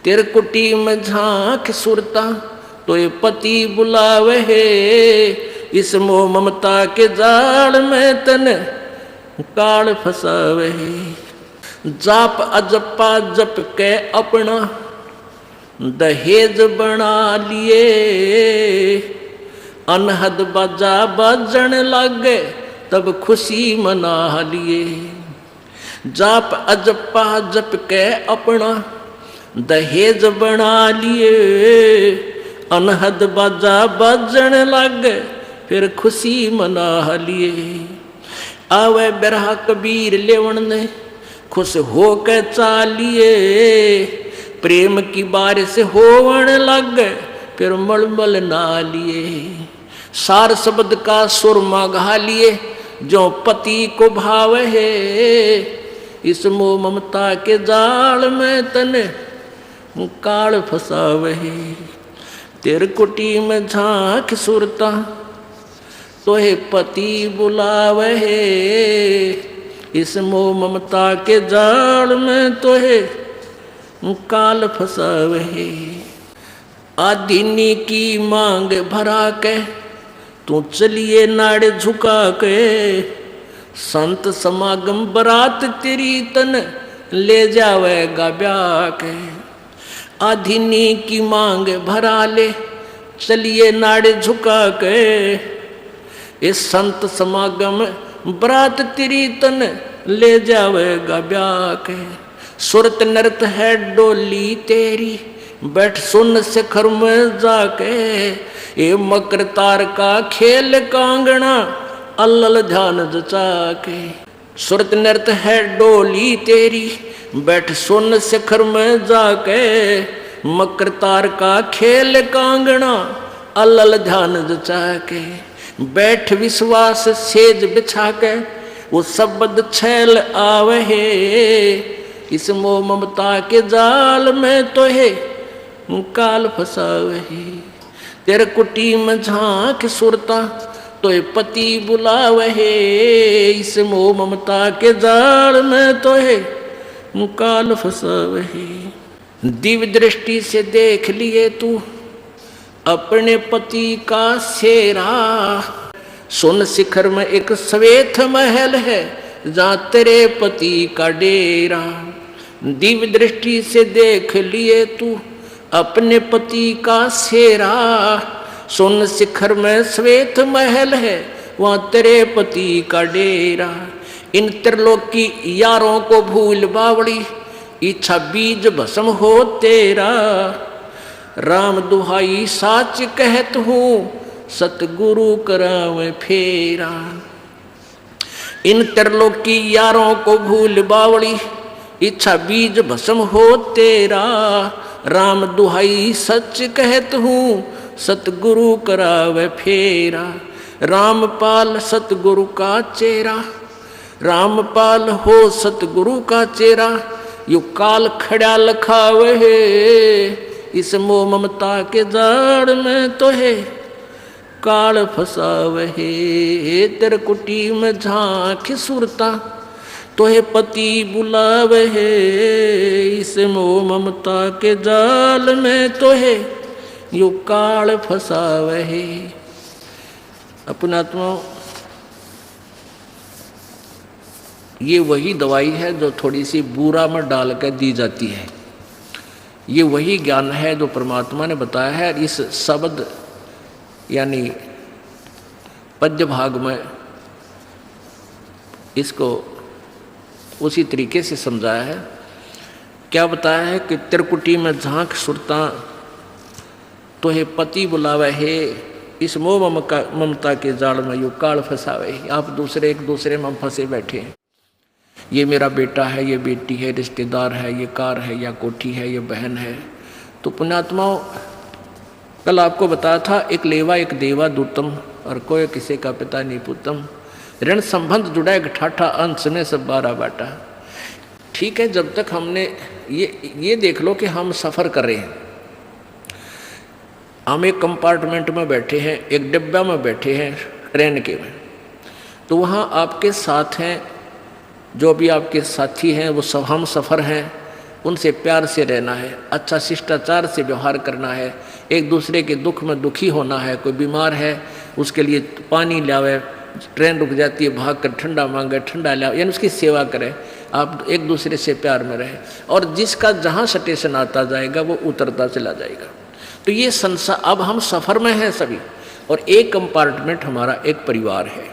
A: त्रिकुटी में झांक सुरता तो ये पति बुलावहे, इस मोह ममता के जाल में तन काल फसावे। जाप अजपा जप के अपना दहेज बना लिए, अनहद बाजा बाजन लागे तब खुशी मना लिए। जाप अजपा जप के अपना दहेज बना लिए, अनहद बाजा बाजन लागे फिर खुशी मना लिए। आवे बिरहा कबीर लेवन ने खुश हो के चालिए, प्रेम की बारिश होवन लग फिर मलमल ना लिए। सार शब्द का सुरमा गा लिए जो पति को भाव है, इस मोह ममता के जाल में तने काल फसावे। तेरे कुटी में झांक सुरता तो है पति बुलावे, इस मोह ममता के जाल में तो है काल फसावे। आदीनी की मांग भरा के तू चलिए नाड़ झुका के, संत समागम बरात तेरी तन ले जावेगा ब्याह के। आदीनी की मांग भरा ले चलिए नाड़ झुका के, इस संत समागम बरात तेरी तन ले जावेगा ब्याह के। सुरत नृत है डोली तेरी बैठ सुन शिखर में जाके, ये मकर तार का खेल कांगना अल्लल ध्यान जचा के। सुरत नृत है डोली तेरी बैठ सुन शिखर में जाके, मकर तार का खेल कांगना अल्लल ध्यान जचा के। बैठ विश्वास सेज बिछा के वो शब्द छैल आवे, इस मोह ममता के जाल में तो है काल फसावे। तेरे कुटी में झांक सुरता तो है पति बुलावे, इस मोह ममता के जाल में तो है काल फसावे। दिव्य दृष्टि से देख लिए तू अपने पति का सेरा, सुन शिखर में एक श्वेत महल है जहाँ तेरे पति का डेरा। दिव्य दृष्टि से देख लिए तू अपने पति का सेरा, सुन शिखर में श्वेत महल है वहाँ तेरे पति का डेरा। इन त्रिलोकी यारों को भूल बावड़ी, इच्छा बीज भस्म हो तेरा। राम दुहाई साच कहत हूँ सतगुरु करावे फेरा। इन त्रिलोकी यारों को भूल बावड़ी, इच्छा बीज भस्म हो तेरा। राम दुहाई सच कहत हूँ सतगुरु करावे फेरा। रामपाल सतगुरु का चेहरा, रामपाल हो सतगुरु का चेहरा, यू काल खड़ा लखावे है, इस मोह ममता के जाड़ में तो है काल फसावे। तेरे कुटी में झांक सुरता तो है पति बुलावे, इस मोह ममता के जाल में तो है यू काल फसावे। अपना आत्मा ये वही दवाई है जो थोड़ी सी बूरा में डाल कर दी जाती है। ये वही ज्ञान है जो परमात्मा ने बताया है। इस शब्द यानी पद्य भाग में इसको उसी तरीके से समझाया है। क्या बताया है कि त्रिकुटी में झांक सुरता तो है पति बुलावे है, इस मोह ममता के जाल में यू काल फंसावे। आप दूसरे एक दूसरे में फंसे बैठे हैं, ये मेरा बेटा है, ये बेटी है, रिश्तेदार है, ये कार है या कोठी है, ये बहन है। तो पुण्यात्माओं, कल आपको बताया था एक लेवा एक देवा दूतम और कोई किसी का पिता नहीं पुतम। ऋण संबंध जुड़ा एक ठाठा अंश ने सब 12 बाटा। ठीक है, जब तक हमने ये देख लो कि हम सफ़र कर रहे हैं, हम एक कंपार्टमेंट में बैठे हैं, एक डिब्बा में बैठे हैं ट्रेन के में, तो वहाँ आपके साथ हैं जो भी आपके साथी हैं, वो सब हम सफ़र हैं, उनसे प्यार से रहना है, अच्छा शिष्टाचार से व्यवहार करना है, एक दूसरे के दुख में दुखी होना है। कोई बीमार है उसके लिए पानी लावे, ट्रेन रुक जाती है, भाग कर ठंडा मांगे, ठंडा लाओ, यानी उसकी सेवा करें, आप एक दूसरे से प्यार में रहें। और जिसका जहाँ स्टेशन आता जाएगा वो उतरता चला जाएगा। तो ये संसार, अब हम सफ़र में हैं सभी, और एक कंपार्टमेंट हमारा एक परिवार है।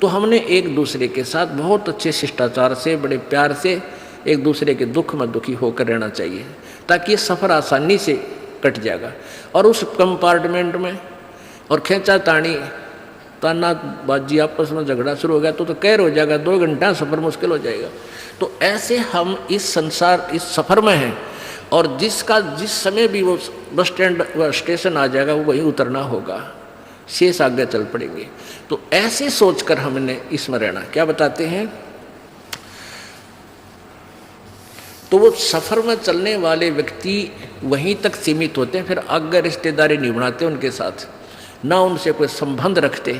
A: तो हमने एक दूसरे के साथ बहुत अच्छे शिष्टाचार से, बड़े प्यार से एक दूसरे के दुख में दुखी होकर रहना चाहिए, ताकि ये सफ़र आसानी से कट जाएगा। और उस कंपार्टमेंट में और खींचा तानी, ताना बाजी, आपस में झगड़ा शुरू हो गया तो कहर हो जाएगा, 2 घंटा सफ़र मुश्किल हो जाएगा। तो ऐसे हम इस संसार, इस सफ़र में हैं, और जिसका जिस समय भी वो बस स्टैंड व स्टेशन आ जाएगा वो वहीं उतरना होगा, शेष आगे चल पड़ेंगे। तो ऐसे सोचकर हमने इसमें रहना। क्या बताते हैं, तो वो सफ़र में चलने वाले व्यक्ति वहीं तक सीमित होते हैं, फिर आगे रिश्तेदारी नहीं बनाते उनके साथ, ना उनसे कोई संबंध रखते।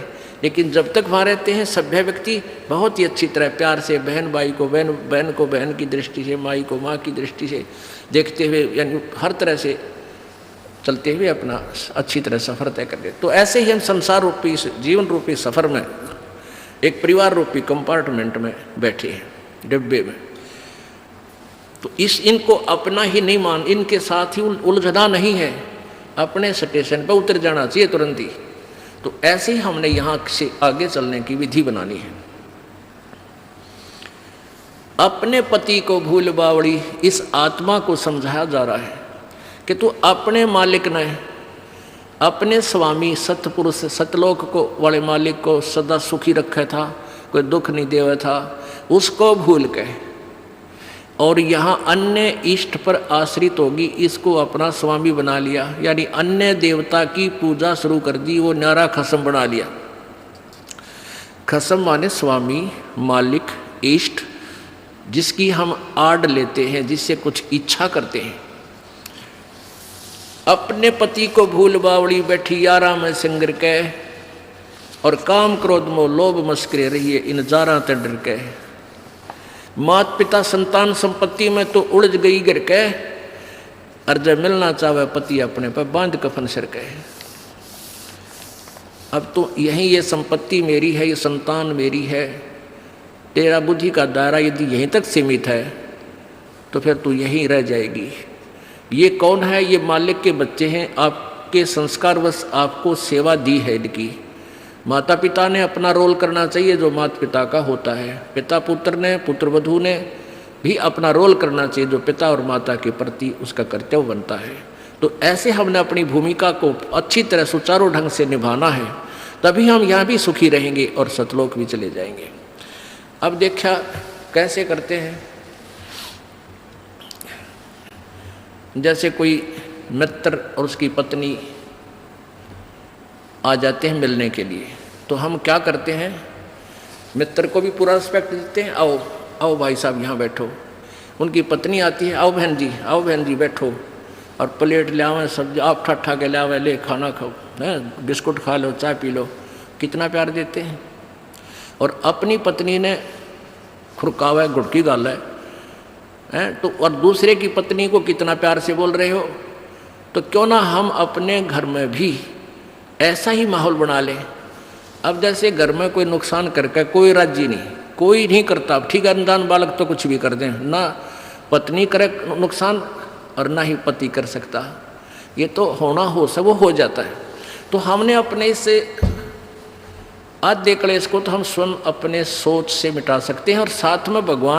A: लेकिन जब तक वहाँ रहते हैं सभ्य व्यक्ति बहुत ही अच्छी तरह प्यार से बहन भाई को बहन, बहन को बहन की दृष्टि से, माई को माँ की दृष्टि से देखते हुए, यानी हर तरह से चलते हुए अपना अच्छी तरह सफ़र तय कर ले। तो ऐसे ही हम संसार रूपी, जीवन रूपी सफ़र में एक परिवार रूपी कंपार्टमेंट में बैठे हैं, डिब्बे में। तो इनको अपना ही नहीं मान, इनके साथ ही उलझना नहीं है, अपने स्टेशन पर उतर जाना चाहिए तुरंत ही। तो ऐसे ही हमने यहाँ से आगे चलने की विधि बनानी है। अपने पति को भूल बावड़ी, इस आत्मा को समझाया जा रहा है कि तू अपने मालिक ने, अपने स्वामी सतपुरुष सतलोक को वाले मालिक को सदा सुखी रखा था, कोई दुख नहीं देवा था, उसको भूल के और यहाँ अन्य इष्ट पर आश्रित होगी, इसको अपना स्वामी बना लिया, यानी अन्य देवता की पूजा शुरू कर दी, वो न्यारा खसम बना लिया। खसम माने स्वामी, मालिक, इष्ट, जिसकी हम आड़ लेते हैं, जिससे कुछ इच्छा करते हैं। अपने पति को भूल बावड़ी बैठी यारा में सिंगर के, और काम क्रोध मोह लोभ मस्करे रहिए इन जारा ते डर के। माता पिता संतान संपत्ति में तो उलझ गई गिर के, और जब मिलना चाहे पति अपने पर बांध कफन सिर के। अब तो यही ये संपत्ति मेरी है, ये संतान मेरी है, तेरा बुद्धि का दायरा यदि यहीं तक सीमित है तो फिर तू यहीं रह जाएगी। ये कौन है, ये मालिक के बच्चे हैं, आपके संस्कारवश आपको सेवा दी है इनकी। माता पिता ने अपना रोल करना चाहिए जो माता पिता का होता है, पिता पुत्र ने, पुत्र वधू ने भी अपना रोल करना चाहिए जो पिता और माता के प्रति उसका कर्तव्य बनता है। तो ऐसे हमने अपनी भूमिका को अच्छी तरह सुचारू ढंग से निभाना है, तभी हम यहाँ भी सुखी रहेंगे और सतलोक भी चले जाएंगे। अब देखा कैसे करते हैं, जैसे कोई मित्र और उसकी पत्नी आ जाते हैं मिलने के लिए, तो हम क्या करते हैं, मित्र को भी पूरा रिस्पेक्ट देते हैं, आओ आओ भाई साहब यहाँ बैठो। उनकी पत्नी आती है, आओ बहन जी, आओ बहन जी बैठो, और प्लेट ले आवे, सब्जी आप ठट्ठा के ले आवे, ले खाना खाओ, है बिस्कुट खा लो, चाय पी लो, कितना प्यार देते हैं। और अपनी पत्नी ने खुरकावा है, गुड़की गाल है तो, और दूसरे की पत्नी को कितना प्यार से बोल रहे हो। तो क्यों ना हम अपने घर में भी ऐसा ही माहौल बना लें। अब जैसे घर में कोई नुकसान करके कोई राजी नहीं, कोई नहीं करता, ठीक है, अनजान बालक तो कुछ भी कर दें, ना पत्नी करे नुकसान और ना ही पति कर सकता, ये तो होना हो सब वो हो जाता है। तो हमने अपने इससे आद्य क्लेश को तो हम स्वयं अपने सोच से मिटा सकते हैं, और साथ में भगवान